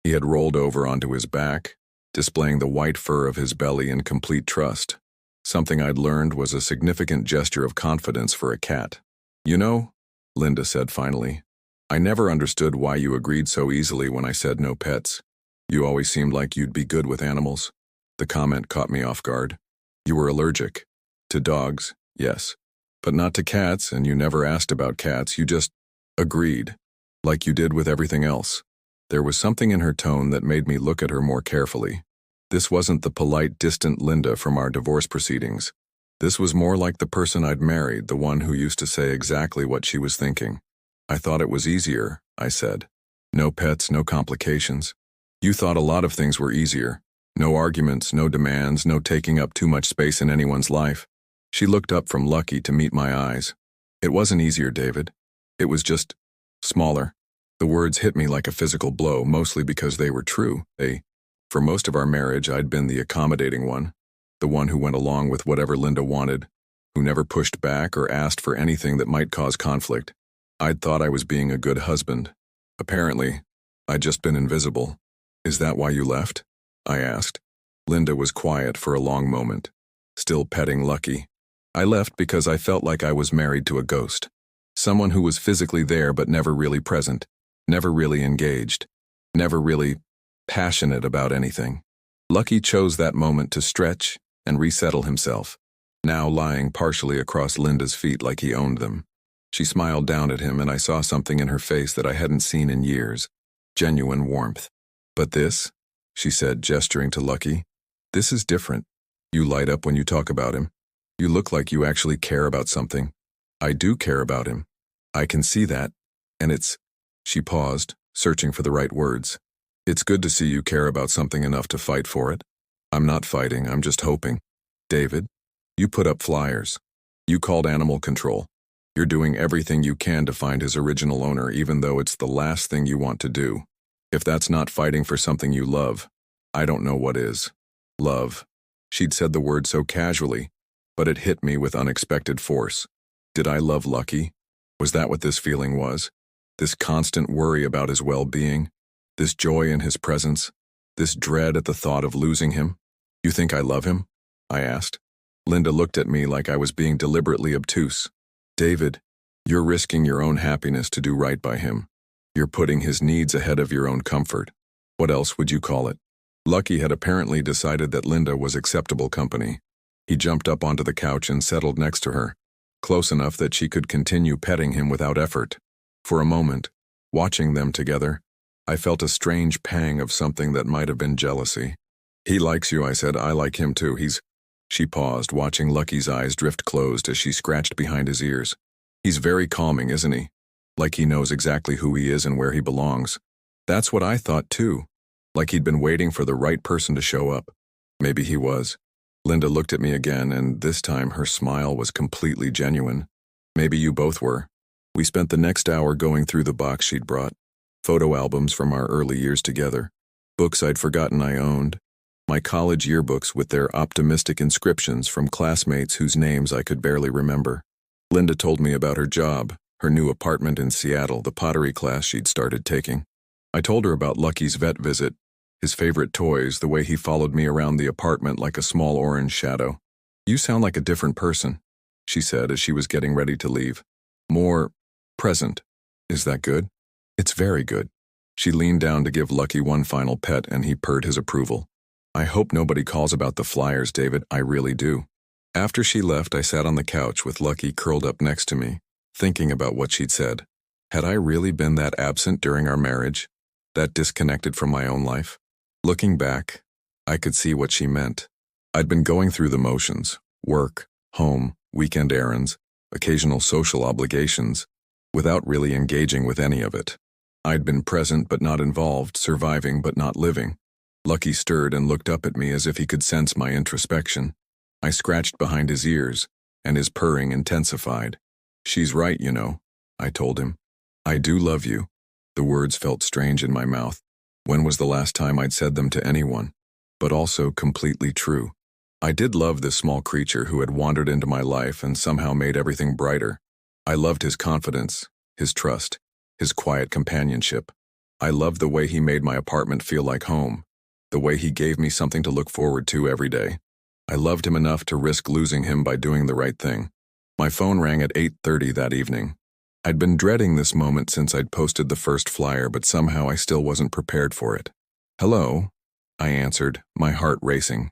He had rolled over onto his back, displaying the white fur of his belly in complete trust. Something I'd learned was a significant gesture of confidence for a cat. "You know," Linda said finally, "I never understood why you agreed so easily when I said no pets. You always seemed like you'd be good with animals." The comment caught me off guard. "You were allergic. To dogs, yes. But not to cats, and you never asked about cats, you just agreed, like you did with everything else." There was something in her tone that made me look at her more carefully. This wasn't the polite, distant Linda from our divorce proceedings. This was more like the person I'd married, the one who used to say exactly what she was thinking. "I thought it was easier," I said. "No pets, no complications." "You thought a lot of things were easier. No arguments, no demands, no taking up too much space in anyone's life." She looked up from Lucky to meet my eyes. "It wasn't easier, David. It was just smaller." The words hit me like a physical blow, mostly because they were true. For most of our marriage, I'd been the accommodating one, the one who went along with whatever Linda wanted, who never pushed back or asked for anything that might cause conflict. I'd thought I was being a good husband. Apparently, I'd just been invisible. "Is that why you left?" I asked. Linda was quiet for a long moment, still petting Lucky. "I left because I felt like I was married to a ghost. Someone who was physically there but never really present, never really engaged, never really passionate about anything." Lucky chose that moment to stretch and resettle himself, now lying partially across Linda's feet like he owned them. She smiled down at him, and I saw something in her face that I hadn't seen in years. Genuine warmth. "But this," she said, gesturing to Lucky, "this is different. You light up when you talk about him. You look like you actually care about something." "I do care about him. I can see that. And it's—" She paused, searching for the right words. "It's good to see you care about something enough to fight for it." "I'm not fighting, I'm just hoping." "David, you put up flyers. You called animal control. You're doing everything you can to find his original owner, even though it's the last thing you want to do. If that's not fighting for something you love, I don't know what is." Love. She'd said the word so casually, but it hit me with unexpected force. Did I love Lucky? Was that what this feeling was? This constant worry about his well-being? This joy in his presence? This dread at the thought of losing him? "You think I love him?" I asked. Linda looked at me like I was being deliberately obtuse. "David, you're risking your own happiness to do right by him. You're putting his needs ahead of your own comfort. What else would you call it?" Lucky had apparently decided that Linda was acceptable company. He jumped up onto the couch and settled next to her, close enough that she could continue petting him without effort. For a moment, watching them together, I felt a strange pang of something that might have been jealousy. "He likes you," I said. "I like him too. He's—" She paused, watching Lucky's eyes drift closed as she scratched behind his ears. "He's very calming, isn't he? Like he knows exactly who he is and where he belongs." "That's what I thought too. Like he'd been waiting for the right person to show up." "Maybe he was." Linda looked at me again, and this time her smile was completely genuine. "Maybe you both were." We spent the next hour going through the box she'd brought. Photo albums from our early years together. Books I'd forgotten I owned. My college yearbooks with their optimistic inscriptions from classmates whose names I could barely remember. Linda told me about her job, her new apartment in Seattle, the pottery class she'd started taking. I told her about Lucky's vet visit, his favorite toys, the way he followed me around the apartment like a small orange shadow. "You sound like a different person," she said as she was getting ready to leave. "More present." "Is that good?" "It's very good." She leaned down to give Lucky one final pet, and he purred his approval. "I hope nobody calls about the flyers, David. I really do." After she left, I sat on the couch with Lucky curled up next to me, thinking about what she'd said. Had I really been that absent during our marriage? That disconnected from my own life? Looking back, I could see what she meant. I'd been going through the motions: work, home, weekend errands, occasional social obligations, without really engaging with any of it. I'd been present but not involved, surviving but not living. Lucky stirred and looked up at me as if he could sense my introspection. I scratched behind his ears, and his purring intensified. "She's right, you know," I told him. "I do love you." The words felt strange in my mouth. When was the last time I'd said them to anyone? But also completely true. I did love this small creature who had wandered into my life and somehow made everything brighter. I loved his confidence, his trust, his quiet companionship. I loved the way he made my apartment feel like home, the way he gave me something to look forward to every day. I loved him enough to risk losing him by doing the right thing. My phone rang at 8:30 that evening. I'd been dreading this moment since I'd posted the first flyer, but somehow I still wasn't prepared for it. "Hello," I answered, my heart racing.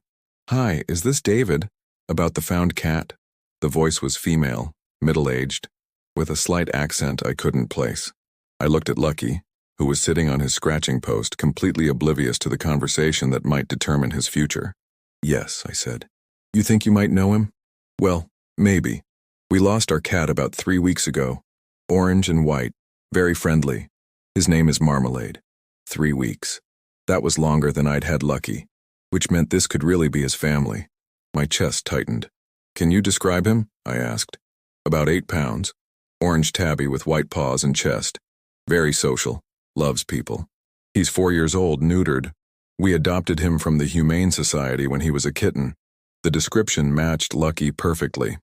"Hi, is this David? About the found cat?" The voice was female, middle-aged, with a slight accent I couldn't place. I looked at Lucky, who was sitting on his scratching post, completely oblivious to the conversation that might determine his future. "Yes," I said. "You think you might know him?" "Well, maybe. We lost our cat about 3 weeks ago. Orange and white, very friendly. His name is Marmalade." 3 weeks. That was longer than I'd had Lucky, which meant this could really be his family. My chest tightened. "Can you describe him?" I asked. "About 8 pounds. Orange tabby with white paws and chest. Very social. Loves people. He's 4 years old, neutered. We adopted him from the Humane Society when he was a kitten." The description matched Lucky perfectly.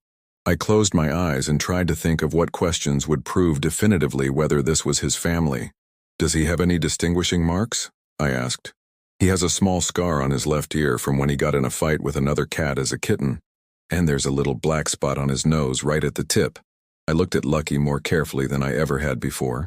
I closed my eyes and tried to think of what questions would prove definitively whether this was his family. "Does he have any distinguishing marks?" I asked. "He has a small scar on his left ear from when he got in a fight with another cat as a kitten, and there's a little black spot on his nose right at the tip." I looked at Lucky more carefully than I ever had before.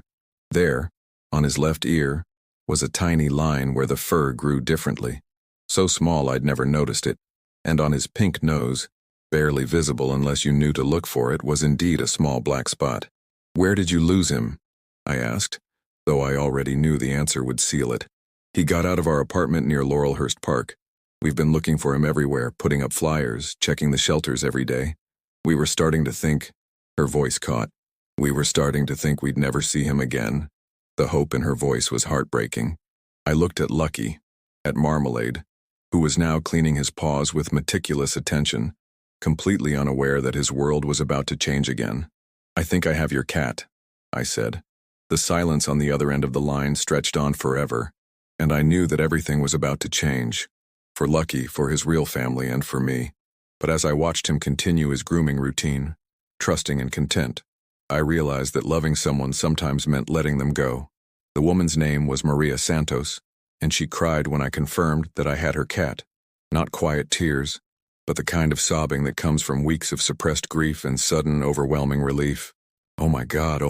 There, on his left ear, was a tiny line where the fur grew differently. So small I'd never noticed it, and on his pink nose, barely visible unless you knew to look for it, was indeed a small black spot. "Where did you lose him?" I asked, though I already knew the answer would seal it. "He got out of our apartment near Laurelhurst Park. We've been looking for him everywhere, putting up flyers, checking the shelters every day. We were starting to think," her voice caught, "we were starting to think we'd never see him again." The hope in her voice was heartbreaking. I looked at Lucky, at Marmalade, who was now cleaning his paws with meticulous attention, completely unaware that his world was about to change again. "I think I have your cat," I said. The silence on the other end of the line stretched on forever, and I knew that everything was about to change. For Lucky, for his real family, and for me. But as I watched him continue his grooming routine, trusting and content, I realized that loving someone sometimes meant letting them go. The woman's name was Maria Santos, and she cried when I confirmed that I had her cat. Not quiet tears, but the kind of sobbing that comes from weeks of suppressed grief and sudden, overwhelming relief. Oh my God,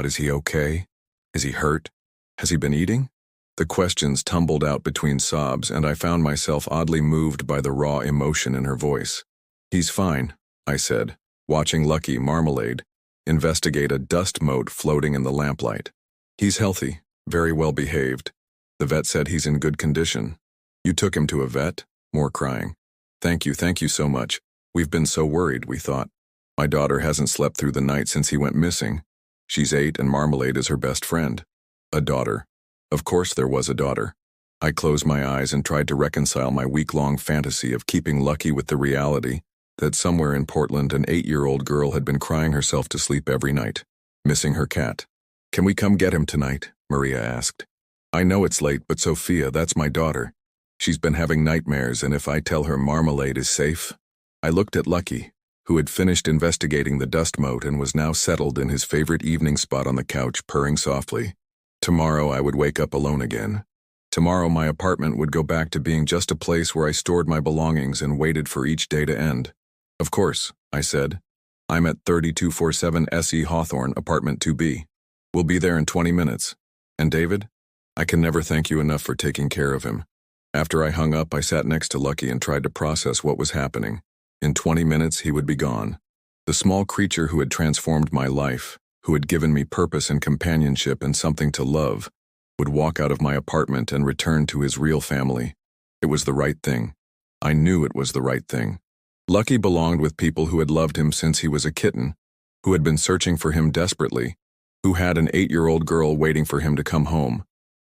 is he okay? Is he hurt? Has he been eating? The questions tumbled out between sobs, and I found myself oddly moved by the raw emotion in her voice. "He's fine," I said, watching Lucky, Marmalade, investigate a dust mote floating in the lamplight. "He's healthy, very well behaved. The vet said he's in good condition." "You took him to a vet?" More crying. Thank you so much. We've been so worried," we thought. "My daughter hasn't slept through the night since he went missing. She's 8 and Marmalade is her best friend." A daughter. Of course there was a daughter. I closed my eyes and tried to reconcile my week-long fantasy of keeping Lucky with the reality that somewhere in Portland an 8-year-old girl had been crying herself to sleep every night, missing her cat. "Can we come get him tonight?" Maria asked. "I know it's late, but Sophia, that's my daughter. She's been having nightmares, and if I tell her Marmalade is safe..." I looked at Lucky, who had finished investigating the dust mote and was now settled in his favorite evening spot on the couch, purring softly. Tomorrow I would wake up alone again. Tomorrow my apartment would go back to being just a place where I stored my belongings and waited for each day to end. "Of course," I said. "I'm at 3247 SE Hawthorne, apartment 2B. We'll be there in 20 minutes. And David? I can never thank you enough for taking care of him." After I hung up, I sat next to Lucky and tried to process what was happening. In 20 minutes, he would be gone. The small creature who had transformed my life, who had given me purpose and companionship and something to love, would walk out of my apartment and return to his real family. It was the right thing. I knew it was the right thing. Lucky belonged with people who had loved him since he was a kitten, who had been searching for him desperately, who had an 8-year-old girl waiting for him to come home.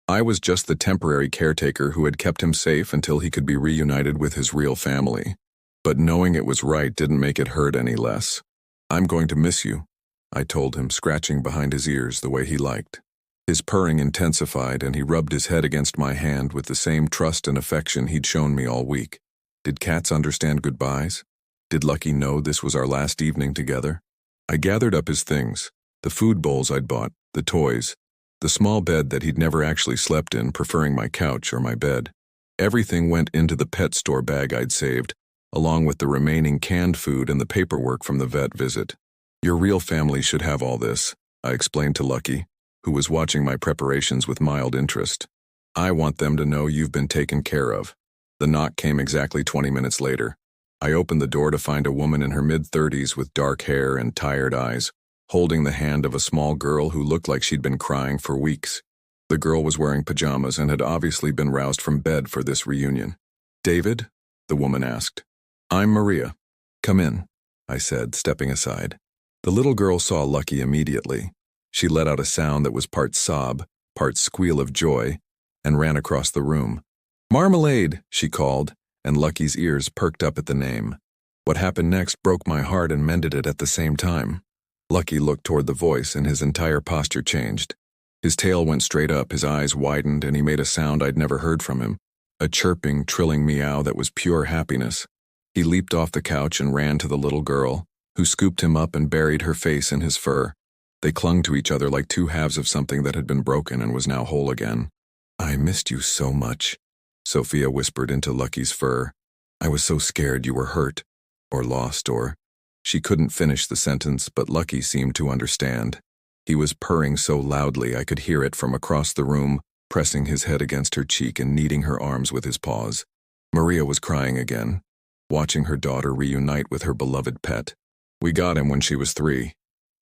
I was just the temporary caretaker who had kept him safe until he could be reunited with his real family. But knowing it was right didn't make it hurt any less. "I'm going to miss you," I told him, scratching behind his ears the way he liked. His purring intensified, and he rubbed his head against my hand with the same trust and affection he'd shown me all week. Did cats understand goodbyes? Did Lucky know this was our last evening together? I gathered up his things, the food bowls I'd bought, the toys, the small bed that he'd never actually slept in, preferring my couch or my bed. Everything went into the pet store bag I'd saved, along with the remaining canned food and the paperwork from the vet visit. "Your real family should have all this," I explained to Lucky, who was watching my preparations with mild interest. "I want them to know you've been taken care of." The knock came exactly 20 minutes later. I opened the door to find a woman in her mid-30s with dark hair and tired eyes, holding the hand of a small girl who looked like she'd been crying for weeks. The girl was wearing pajamas and had obviously been roused from bed for this reunion. "David?" the woman asked. "I'm Maria. Come in," I said, stepping aside. The little girl saw Lucky immediately. She let out a sound that was part sob, part squeal of joy, and ran across the room. "Marmalade!" she called, and Lucky's ears perked up at the name. What happened next broke my heart and mended it at the same time. Lucky looked toward the voice, and his entire posture changed. His tail went straight up, his eyes widened, and he made a sound I'd never heard from him, a chirping, trilling meow that was pure happiness. He leaped off the couch and ran to the little girl, who scooped him up and buried her face in his fur. They clung to each other like two halves of something that had been broken and was now whole again. "I missed you so much," Sophia whispered into Lucky's fur. "I was so scared you were hurt, or lost, or..." She couldn't finish the sentence, but Lucky seemed to understand. He was purring so loudly I could hear it from across the room, pressing his head against her cheek and kneading her arms with his paws. Maria was crying again, watching her daughter reunite with her beloved pet. "We got him when she was 3.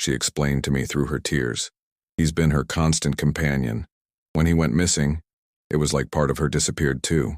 she explained to me through her tears. He's been her constant companion. When he went missing, it was like part of her disappeared too.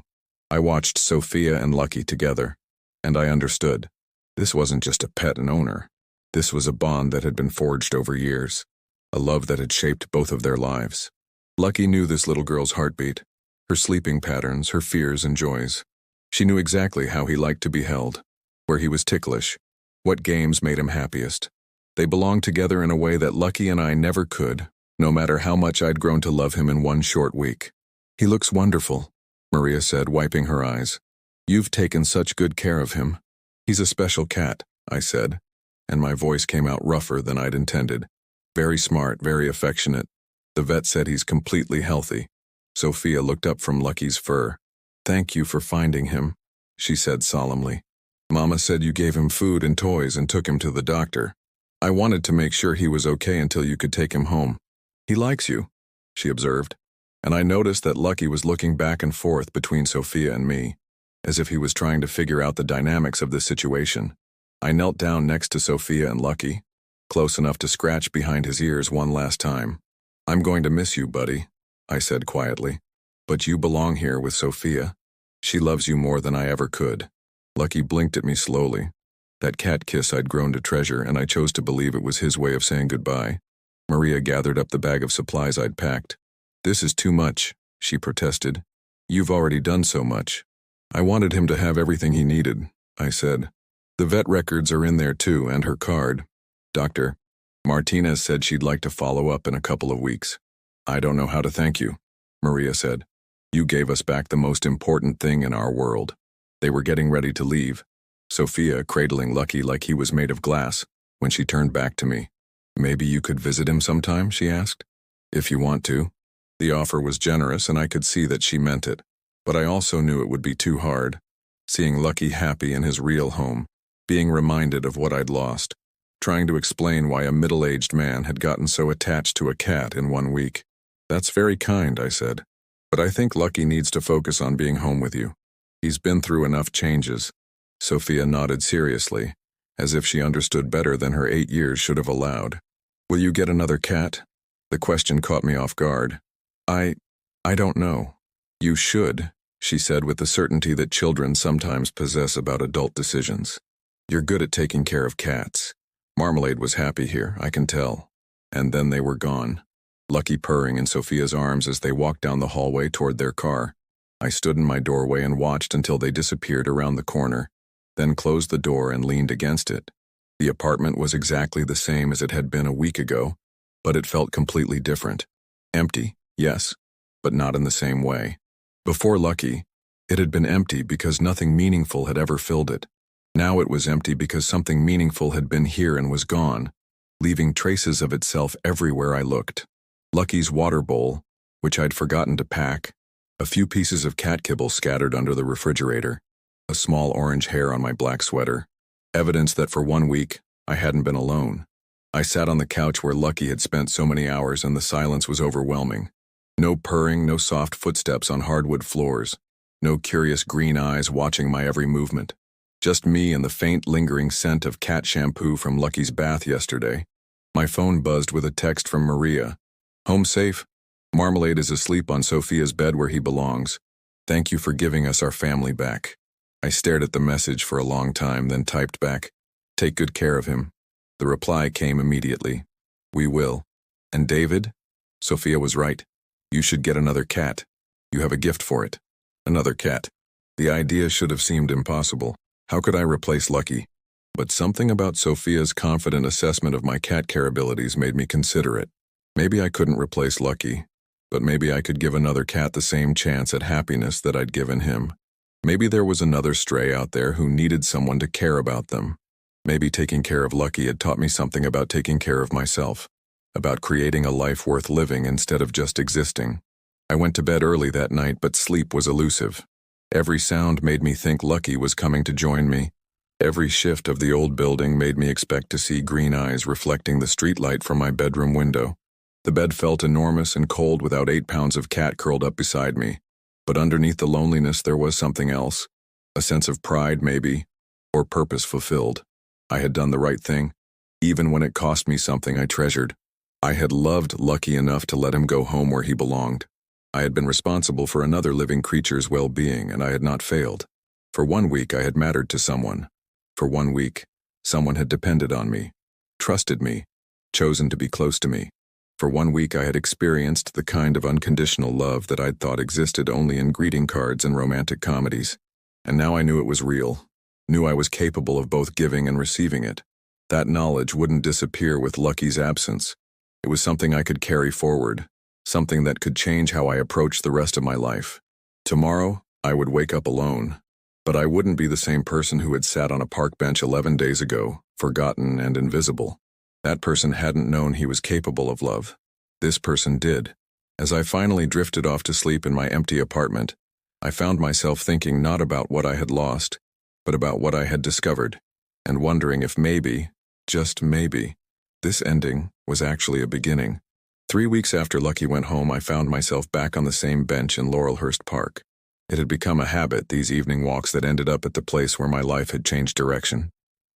I watched Sophia and Lucky together, and I understood. This wasn't just a pet and owner. This was a bond that had been forged over years, a love that had shaped both of their lives. Lucky knew this little girl's heartbeat, her sleeping patterns, her fears and joys. She knew exactly how he liked to be held, where he was ticklish, what games made him happiest. They belonged together in a way that Lucky and I never could, no matter how much I'd grown to love him in one short week. He looks wonderful, Maria said, wiping her eyes. You've taken such good care of him. He's a special cat, I said, and my voice came out rougher than I'd intended. Very smart, very affectionate. The vet said he's completely healthy. Sophia looked up from Lucky's fur. Thank you for finding him, she said solemnly. Mama said you gave him food and toys and took him to the doctor. I wanted to make sure he was okay until you could take him home. He likes you, she observed, and I noticed that Lucky was looking back and forth between Sophia and me, as if he was trying to figure out the dynamics of this situation. I knelt down next to Sophia and Lucky, close enough to scratch behind his ears one last time. I'm going to miss you, buddy, I said quietly, but you belong here with Sophia. She loves you more than I ever could. Lucky blinked at me slowly. That cat kiss I'd grown to treasure, and I chose to believe it was his way of saying goodbye. Maria gathered up the bag of supplies I'd packed. This is too much, she protested. You've already done so much. I wanted him to have everything he needed, I said. The vet records are in there too, and her card. Dr. Martinez said she'd like to follow up in a couple of weeks. I don't know how to thank you, Maria said. You gave us back the most important thing in our world. They were getting ready to leave, Sophia cradling Lucky like he was made of glass, when she turned back to me. Maybe you could visit him sometime, she asked. If you want to. The offer was generous, and I could see that she meant it. But I also knew it would be too hard. Seeing Lucky happy in his real home, being reminded of what I'd lost, trying to explain why a middle-aged man had gotten so attached to a cat in 1 week. That's very kind, I said. But I think Lucky needs to focus on being home with you. He's been through enough changes. Sophia nodded seriously, as if she understood better than her 8 years should have allowed. Will you get another cat? The question caught me off guard. I don't know. You should, she said with the certainty that children sometimes possess about adult decisions. You're good at taking care of cats. Marmalade was happy here, I can tell. And then they were gone. Lucky purring in Sophia's arms as they walked down the hallway toward their car. I stood in my doorway and watched until they disappeared around the corner, then closed the door and leaned against it. The apartment was exactly the same as it had been a week ago, but it felt completely different. Empty, yes, but not in the same way. Before Lucky, it had been empty because nothing meaningful had ever filled it. Now it was empty because something meaningful had been here and was gone, leaving traces of itself everywhere I looked. Lucky's water bowl, which I'd forgotten to pack, a few pieces of cat kibble scattered under the refrigerator, a small orange hair on my black sweater, evidence that for 1 week, I hadn't been alone. I sat on the couch where Lucky had spent so many hours, and the silence was overwhelming. No purring, no soft footsteps on hardwood floors, no curious green eyes watching my every movement. Just me and the faint, lingering scent of cat shampoo from Lucky's bath yesterday. My phone buzzed with a text from Maria. Home safe? Marmalade is asleep on Sophia's bed where he belongs. Thank you for giving us our family back. I stared at the message for a long time, then typed back, take good care of him. The reply came immediately. We will. And David? Sophia was right. You should get another cat. You have a gift for it. Another cat. The idea should have seemed impossible. How could I replace Lucky? But something about Sophia's confident assessment of my cat care abilities made me consider it. Maybe I couldn't replace Lucky, but maybe I could give another cat the same chance at happiness that I'd given him. Maybe there was another stray out there who needed someone to care about them. Maybe taking care of Lucky had taught me something about taking care of myself, about creating a life worth living instead of just existing. I went to bed early that night, but sleep was elusive. Every sound made me think Lucky was coming to join me. Every shift of the old building made me expect to see green eyes reflecting the streetlight from my bedroom window. The bed felt enormous and cold without 8 pounds of cat curled up beside me. But underneath the loneliness there was something else. A sense of pride, maybe, or purpose fulfilled. I had done the right thing. even when it cost me something I treasured. I had loved Lucky enough to let him go home where he belonged. I had been responsible for another living creature's well-being, and I had not failed. For 1 week, I had mattered to someone. For 1 week, someone had depended on me, trusted me, chosen to be close to me. For 1 week, I had experienced the kind of unconditional love that I'd thought existed only in greeting cards and romantic comedies. And now I knew it was real, knew I was capable of both giving and receiving it. That knowledge wouldn't disappear with Lucky's absence. It was something I could carry forward, something that could change how I approached the rest of my life. Tomorrow, I would wake up alone, but I wouldn't be the same person who had sat on a park bench 11 days ago, forgotten and invisible. That person hadn't known he was capable of love. This person did. As I finally drifted off to sleep in my empty apartment, I found myself thinking not about what I had lost, but about what I had discovered, and wondering if maybe, just maybe, this ending was actually a beginning. 3 weeks after Lucky went home, I found myself back on the same bench in Laurelhurst Park. It had become a habit, these evening walks that ended up at the place where my life had changed direction.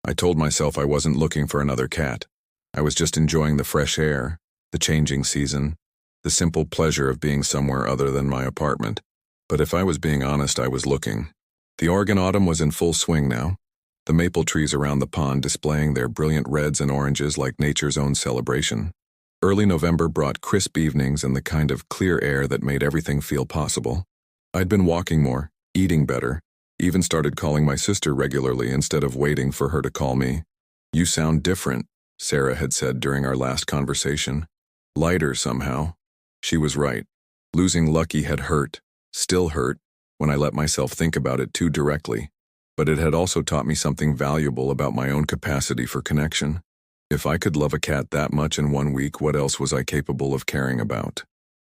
I told myself I wasn't looking for another cat. I was just enjoying the fresh air, the changing season, the simple pleasure of being somewhere other than my apartment. But if I was being honest, I was looking. The Oregon autumn was in full swing now, the maple trees around the pond displaying their brilliant reds and oranges like nature's own celebration. Early November brought crisp evenings and the kind of clear air that made everything feel possible. I'd been walking more, eating better, even started calling my sister regularly instead of waiting for her to call me. "You sound different," Sarah had said during our last conversation. "Lighter somehow." She was right. Losing Lucky had hurt, still hurt, when I let myself think about it too directly. But it had also taught me something valuable about my own capacity for connection. If I could love a cat that much in 1 week, what else was I capable of caring about?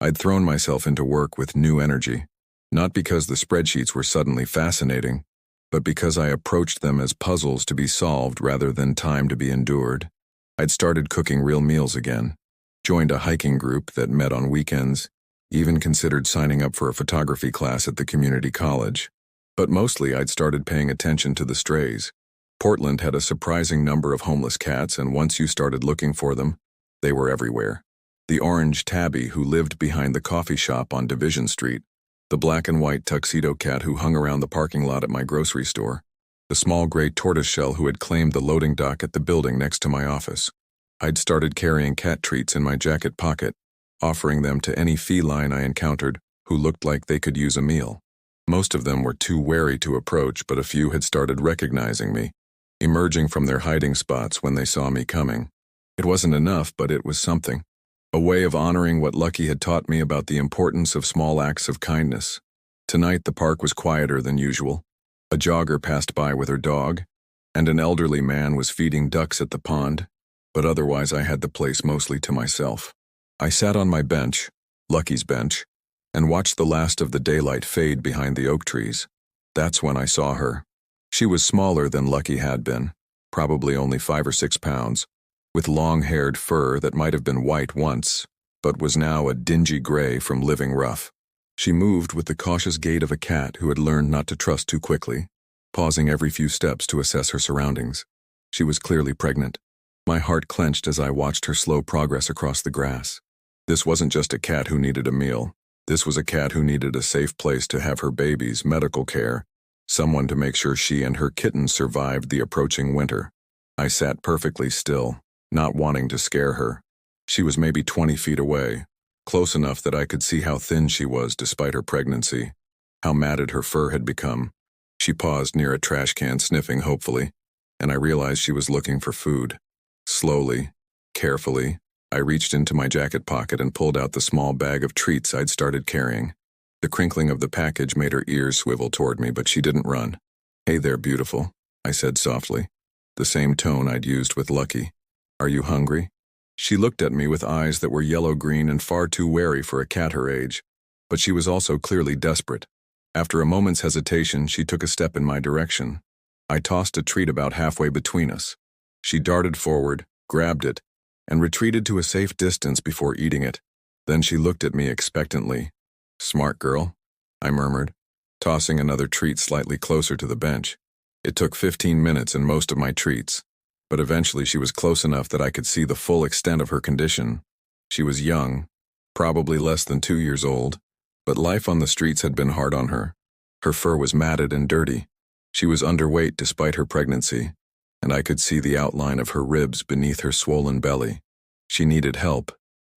I'd thrown myself into work with new energy, not because the spreadsheets were suddenly fascinating, but because I approached them as puzzles to be solved rather than time to be endured. I'd started cooking real meals again, joined a hiking group that met on weekends, even considered signing up for a photography class at the community college. But mostly I'd started paying attention to the strays. Portland had a surprising number of homeless cats, and once you started looking for them, they were everywhere. The orange tabby who lived behind the coffee shop on Division Street, the black and white tuxedo cat who hung around the parking lot at my grocery store, the small gray tortoiseshell who had claimed the loading dock at the building next to my office. I'd started carrying cat treats in my jacket pocket, offering them to any feline I encountered who looked like they could use a meal. Most of them were too wary to approach, but a few had started recognizing me, emerging from their hiding spots when they saw me coming. It wasn't enough, but it was something. A way of honoring what Lucky had taught me about the importance of small acts of kindness. Tonight the park was quieter than usual. A jogger passed by with her dog, and an elderly man was feeding ducks at the pond, but otherwise I had the place mostly to myself. I sat on my bench, Lucky's bench, and watched the last of the daylight fade behind the oak trees. That's when I saw her. She was smaller than Lucky had been, probably only 5 or 6 pounds, with long-haired fur that might have been white once, but was now a dingy gray from living rough. She moved with the cautious gait of a cat who had learned not to trust too quickly, pausing every few steps to assess her surroundings. She was clearly pregnant. My heart clenched as I watched her slow progress across the grass. This wasn't just a cat who needed a meal. This was a cat who needed a safe place to have her baby's medical care, someone to make sure she and her kitten survived the approaching winter. I sat perfectly still, not wanting to scare her. She was maybe 20 feet away, close enough that I could see how thin she was despite her pregnancy, how matted her fur had become. She paused near a trash can, sniffing hopefully, and I realized she was looking for food. Slowly, carefully, I reached into my jacket pocket and pulled out the small bag of treats I'd started carrying. The crinkling of the package made her ears swivel toward me, but she didn't run. "Hey there, beautiful," I said softly, the same tone I'd used with Lucky. "Are you hungry?" She looked at me with eyes that were yellow-green and far too wary for a cat her age, but she was also clearly desperate. After a moment's hesitation, she took a step in my direction. I tossed a treat about halfway between us. She darted forward, grabbed it, and retreated to a safe distance before eating it. Then she looked at me expectantly. "Smart girl," I murmured, tossing another treat slightly closer to the bench. It took 15 minutes and most of my treats. But eventually she was close enough that I could see the full extent of her condition. She was young, probably less than 2 years old, but life on the streets had been hard on her. Her fur was matted and dirty. She was underweight despite her pregnancy, and I could see the outline of her ribs beneath her swollen belly. She needed help,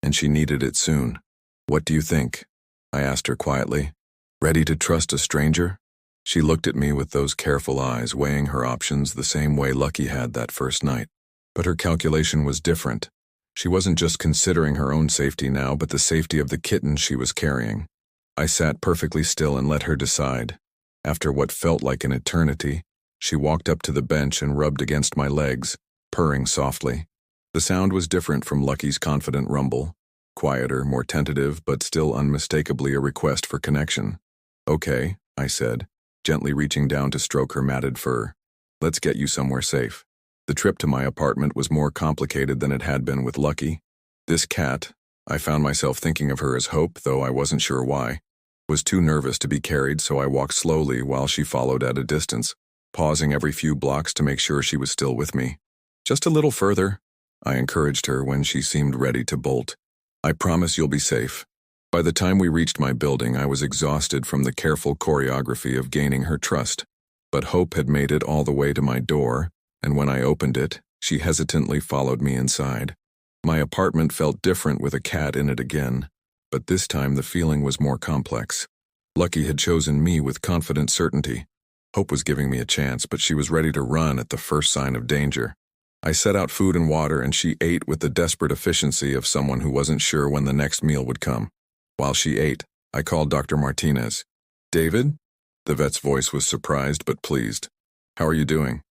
and she needed it soon. "What do you think?" I asked her quietly. "Ready to trust a stranger?" She looked at me with those careful eyes, weighing her options the same way Lucky had that first night. But her calculation was different. She wasn't just considering her own safety now, but the safety of the kitten she was carrying. I sat perfectly still and let her decide. After what felt like an eternity, she walked up to the bench and rubbed against my legs, purring softly. The sound was different from Lucky's confident rumble. Quieter, more tentative, but still unmistakably a request for connection. "Okay," I said, gently reaching down to stroke her matted fur. "Let's get you somewhere safe." The trip to my apartment was more complicated than it had been with Lucky. This cat, I found myself thinking of her as Hope, though I wasn't sure why, was too nervous to be carried, so I walked slowly while she followed at a distance, pausing every few blocks to make sure she was still with me. "Just a little further," I encouraged her when she seemed ready to bolt. "I promise you'll be safe." By the time we reached my building, I was exhausted from the careful choreography of gaining her trust. But Hope had made it all the way to my door, and when I opened it, she hesitantly followed me inside. My apartment felt different with a cat in it again, but this time the feeling was more complex. Lucky had chosen me with confident certainty. Hope was giving me a chance, but she was ready to run at the first sign of danger. I set out food and water, and she ate with the desperate efficiency of someone who wasn't sure when the next meal would come. While she ate, I called Dr. Martinez. "David?" The vet's voice was surprised but pleased. "How are you doing?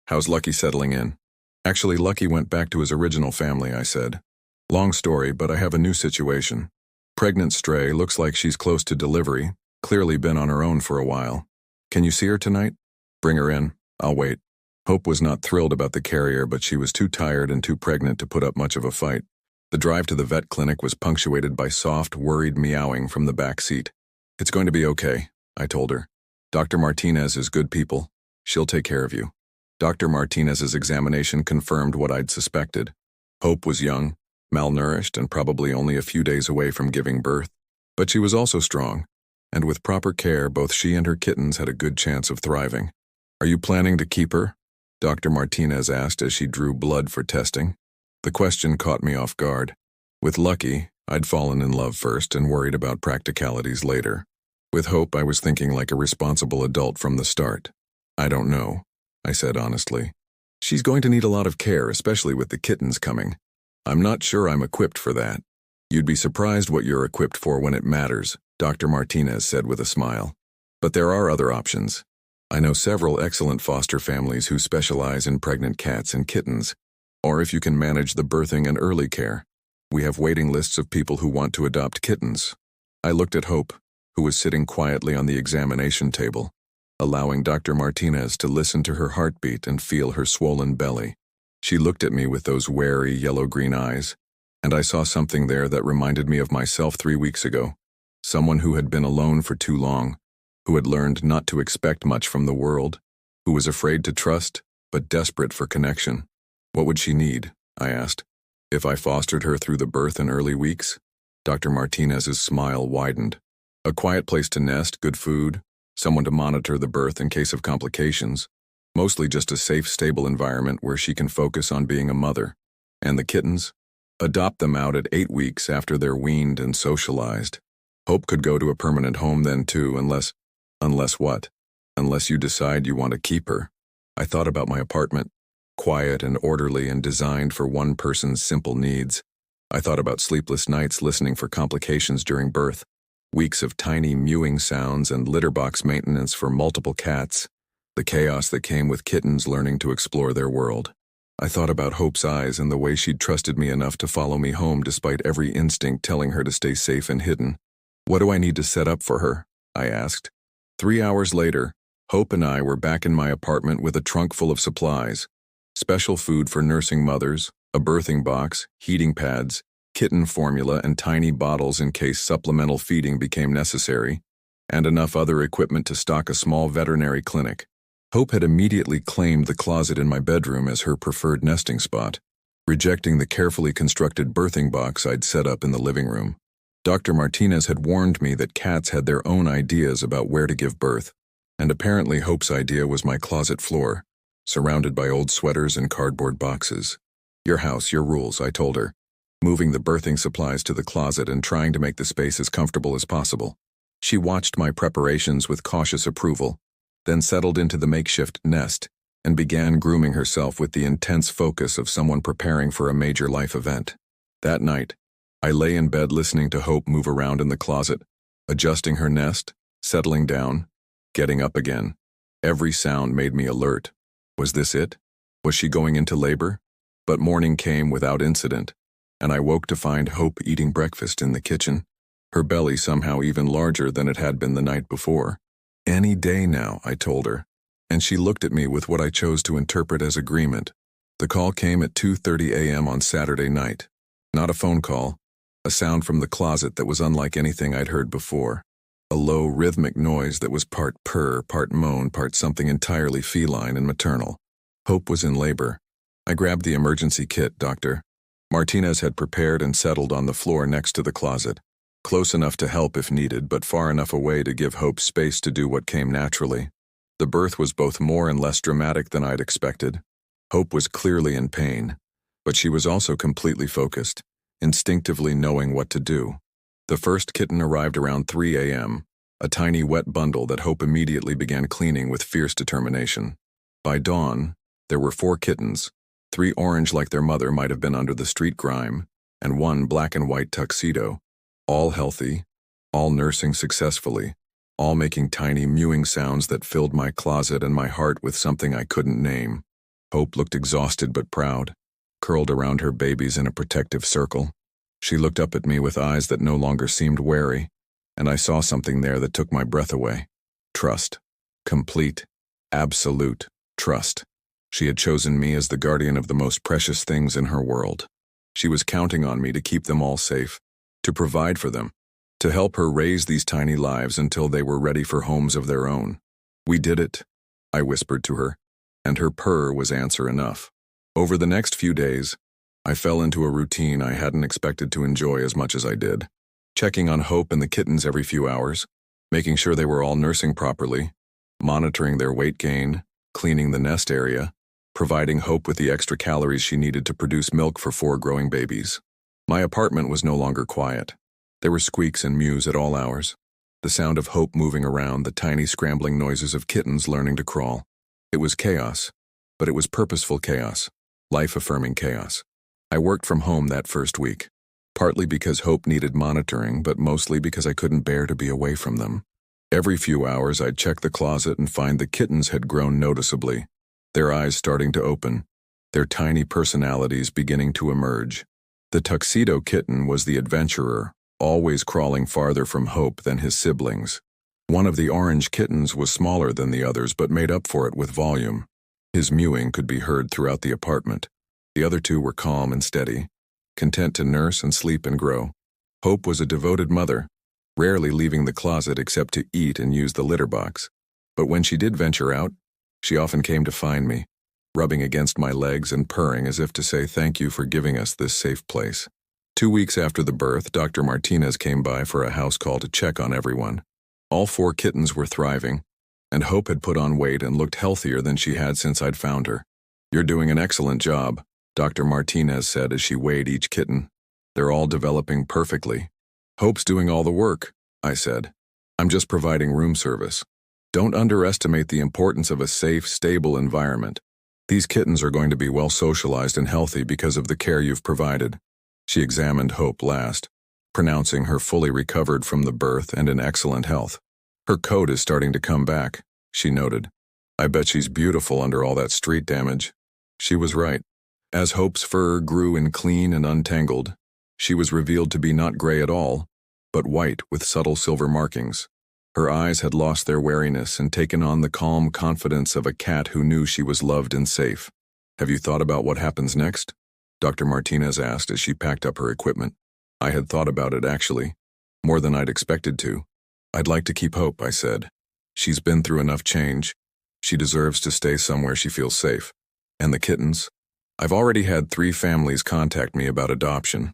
How's Lucky settling in?" "Actually, Lucky went back to his original family," I said. "Long story, but I have a new situation. Pregnant stray, looks like she's close to delivery, clearly been on her own for a while. Can you see her tonight? Bring her in. I'll wait." Hope was not thrilled about the carrier, but she was too tired and too pregnant to put up much of a fight. The drive to the vet clinic was punctuated by soft, worried meowing from the back seat. "It's going to be okay," I told her. "Dr. Martinez is good people. She'll take care of you." Dr. Martinez's examination confirmed what I'd suspected. Hope was young, malnourished, and probably only a few days away from giving birth. But she was also strong, and with proper care, both she and her kittens had a good chance of thriving. "Are you planning to keep her?" Dr. Martinez asked as she drew blood for testing. The question caught me off guard. With Lucky, I'd fallen in love first and worried about practicalities later. With Hope, I was thinking like a responsible adult from the start. "I don't know," I said honestly. "She's going to need a lot of care, especially with the kittens coming. I'm not sure I'm equipped for that." "You'd be surprised what you're equipped for when it matters," Dr. Martinez said with a smile. "But there are other options. I know several excellent foster families who specialize in pregnant cats and kittens. Or if you can manage the birthing and early care, we have waiting lists of people who want to adopt kittens." I looked at Hope, who was sitting quietly on the examination table, allowing Dr. Martinez to listen to her heartbeat and feel her swollen belly. She looked at me with those wary yellow-green eyes, and I saw something there that reminded me of myself 3 weeks ago. Someone who had been alone for too long, who had learned not to expect much from the world, who was afraid to trust, but desperate for connection. "What would she need?" I asked. "If I fostered her through the birth and early weeks?" Dr. Martinez's smile widened. "A quiet place to nest, good food, someone to monitor the birth in case of complications. Mostly just a safe, stable environment where she can focus on being a mother. And the kittens? Adopt them out at 8 weeks after they're weaned and socialized. Hope could go to a permanent home then too, unless what? Unless you decide you want to keep her." I thought about my apartment. Quiet and orderly and designed for one person's simple needs. I thought about sleepless nights listening for complications during birth, weeks of tiny mewing sounds and litter box maintenance for multiple cats, the chaos that came with kittens learning to explore their world. I thought about Hope's eyes and the way she'd trusted me enough to follow me home despite every instinct telling her to stay safe and hidden. "What do I need to set up for her?" I asked. 3 hours later, Hope and I were back in my apartment with a trunk full of supplies. Special food for nursing mothers, a birthing box, heating pads, kitten formula, and tiny bottles in case supplemental feeding became necessary, and enough other equipment to stock a small veterinary clinic. Hope had immediately claimed the closet in my bedroom as her preferred nesting spot, rejecting the carefully constructed birthing box I'd set up in the living room. Dr. Martinez had warned me that cats had their own ideas about where to give birth, and apparently Hope's idea was my closet floor, surrounded by old sweaters and cardboard boxes. "Your house, your rules," I told her, moving the birthing supplies to the closet and trying to make the space as comfortable as possible. She watched my preparations with cautious approval, then settled into the makeshift nest and began grooming herself with the intense focus of someone preparing for a major life event. That night, I lay in bed listening to Hope move around in the closet, adjusting her nest, settling down, getting up again. Every sound made me alert. Was this it? Was she going into labor? But morning came without incident, and I woke to find Hope eating breakfast in the kitchen, her belly somehow even larger than it had been the night before. "Any day now," I told her, and she looked at me with what I chose to interpret as agreement. The call came at 2:30 a.m. on Saturday night. Not a phone call, a sound from the closet that was unlike anything I'd heard before. A low, rhythmic noise that was part purr, part moan, part something entirely feline and maternal. Hope was in labor. I grabbed the emergency kit, Dr. Martinez had prepared and settled on the floor next to the closet, close enough to help if needed, but far enough away to give Hope space to do what came naturally. The birth was both more and less dramatic than I'd expected. Hope was clearly in pain, but she was also completely focused, instinctively knowing what to do. The first kitten arrived around 3 a.m., a tiny wet bundle that Hope immediately began cleaning with fierce determination. By dawn, there were 4 kittens, 3 orange like their mother might have been under the street grime, and 1 black and white tuxedo. All healthy, all nursing successfully, all making tiny mewing sounds that filled my closet and my heart with something I couldn't name. Hope looked exhausted but proud, curled around her babies in a protective circle. She looked up at me with eyes that no longer seemed wary, and I saw something there that took my breath away. Trust. Complete, absolute trust. She had chosen me as the guardian of the most precious things in her world. She was counting on me to keep them all safe, to provide for them, to help her raise these tiny lives until they were ready for homes of their own. "We did it," I whispered to her, and her purr was answer enough. Over the next few days, I fell into a routine I hadn't expected to enjoy as much as I did. Checking on Hope and the kittens every few hours, making sure they were all nursing properly, monitoring their weight gain, cleaning the nest area, providing Hope with the extra calories she needed to produce milk for 4 growing babies. My apartment was no longer quiet. There were squeaks and mews at all hours. The sound of Hope moving around, the tiny scrambling noises of kittens learning to crawl. It was chaos, but it was purposeful chaos, life-affirming chaos. I worked from home that first week, partly because Hope needed monitoring, but mostly because I couldn't bear to be away from them. Every few hours I'd check the closet and find the kittens had grown noticeably, their eyes starting to open, their tiny personalities beginning to emerge. The tuxedo kitten was the adventurer, always crawling farther from Hope than his siblings. One of the orange kittens was smaller than the others but made up for it with volume. His mewing could be heard throughout the apartment. The other 2 were calm and steady, content to nurse and sleep and grow. Hope was a devoted mother, rarely leaving the closet except to eat and use the litter box. But when she did venture out, she often came to find me, rubbing against my legs and purring as if to say thank you for giving us this safe place. 2 weeks after the birth, Dr. Martinez came by for a house call to check on everyone. All 4 kittens were thriving, and Hope had put on weight and looked healthier than she had since I'd found her. "You're doing an excellent job," Dr. Martinez said as she weighed each kitten. "They're all developing perfectly." "Hope's doing all the work," I said. "I'm just providing room service. Don't underestimate the importance of a safe, stable environment. These kittens are going to be well socialized and healthy because of the care you've provided." She examined Hope last, pronouncing her fully recovered from the birth and in excellent health. "Her coat is starting to come back," she noted. "I bet she's beautiful under all that street damage." She was right. As Hope's fur grew in clean and untangled, she was revealed to be not gray at all, but white with subtle silver markings. Her eyes had lost their wariness and taken on the calm confidence of a cat who knew she was loved and safe. "Have you thought about what happens next?" Dr. Martinez asked as she packed up her equipment. I had thought about it, actually, more than I'd expected to. "I'd like to keep Hope," I said. "She's been through enough change. She deserves to stay somewhere she feels safe. And the kittens? I've already had 3 families contact me about adoption.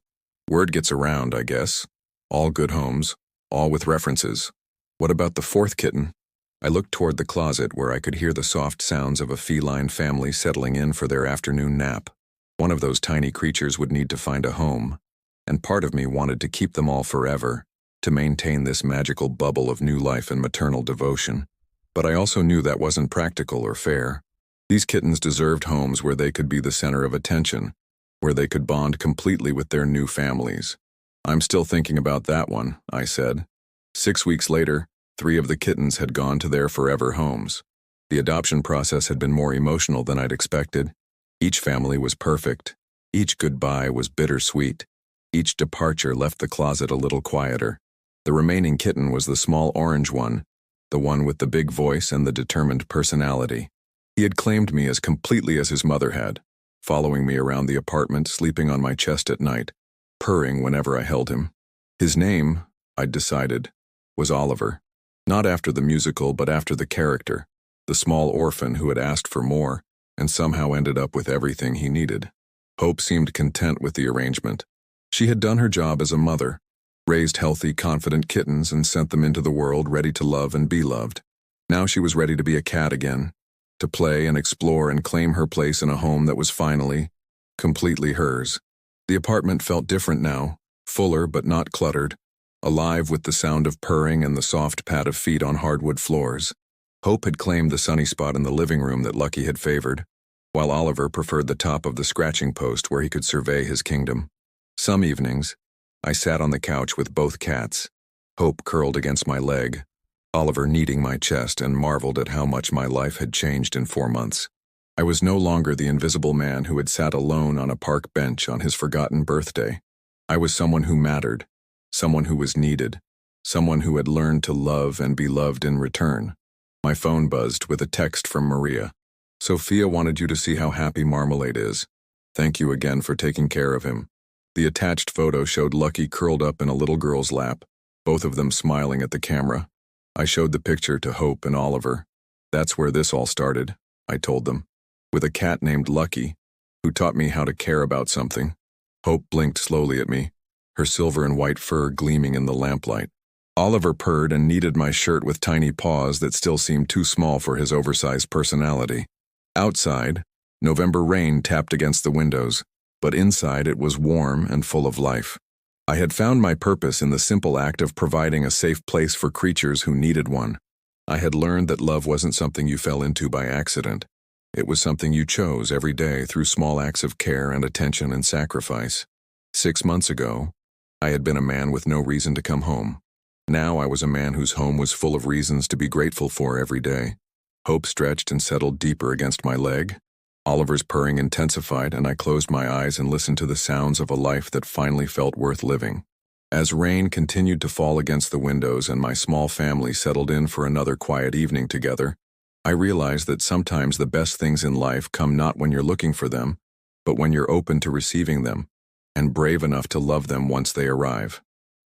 Word gets around, I guess. All good homes, all with references. What about the 4th kitten? I looked toward the closet where I could hear the soft sounds of a feline family settling in for their afternoon nap. One of those tiny creatures would need to find a home, and part of me wanted to keep them all forever, to maintain this magical bubble of new life and maternal devotion. But I also knew that wasn't practical or fair. These kittens deserved homes where they could be the center of attention, where they could bond completely with their new families. I'm still thinking about that one, I said. 6 weeks later, 3 of the kittens had gone to their forever homes. The adoption process had been more emotional than I'd expected. Each family was perfect. Each goodbye was bittersweet. Each departure left the closet a little quieter. The remaining kitten was the small orange one, the one with the big voice and the determined personality. He had claimed me as completely as his mother had, following me around the apartment, sleeping on my chest at night, purring whenever I held him. His name, I'd decided, was Oliver. Not after the musical, but after the character, the small orphan who had asked for more and somehow ended up with everything he needed. Hope seemed content with the arrangement. She had done her job as a mother, raised healthy, confident kittens and sent them into the world ready to love and be loved. Now she was ready to be a cat again, to play and explore and claim her place in a home that was finally, completely hers. The apartment felt different now, fuller but not cluttered, alive with the sound of purring and the soft pat of feet on hardwood floors. Hope had claimed the sunny spot in the living room that Lucky had favored, while Oliver preferred the top of the scratching post where he could survey his kingdom. Some evenings, I sat on the couch with both cats, Hope curled against my leg, Oliver kneading my chest, and marveled at how much my life had changed in 4 months. I was no longer the invisible man who had sat alone on a park bench on his forgotten birthday. I was someone who mattered, someone who was needed, someone who had learned to love and be loved in return. My phone buzzed with a text from Maria. Sophia wanted you to see how happy Marmalade is. Thank you again for taking care of him. The attached photo showed Lucky curled up in a little girl's lap, both of them smiling at the camera. I showed the picture to Hope and Oliver. That's where this all started, I told them. With a cat named Lucky, who taught me how to care about something. Hope blinked slowly at me, her silver and white fur gleaming in the lamplight. Oliver purred and kneaded my shirt with tiny paws that still seemed too small for his oversized personality. Outside, November rain tapped against the windows, but inside it was warm and full of life. I had found my purpose in the simple act of providing a safe place for creatures who needed one. I had learned that love wasn't something you fell into by accident. It was something you chose every day through small acts of care and attention and sacrifice. 6 months ago, I had been a man with no reason to come home. Now I was a man whose home was full of reasons to be grateful for every day. Hope stretched and settled deeper against my leg. Oliver's purring intensified, and I closed my eyes and listened to the sounds of a life that finally felt worth living. As rain continued to fall against the windows and my small family settled in for another quiet evening together, I realized that sometimes the best things in life come not when you're looking for them, but when you're open to receiving them, and brave enough to love them once they arrive.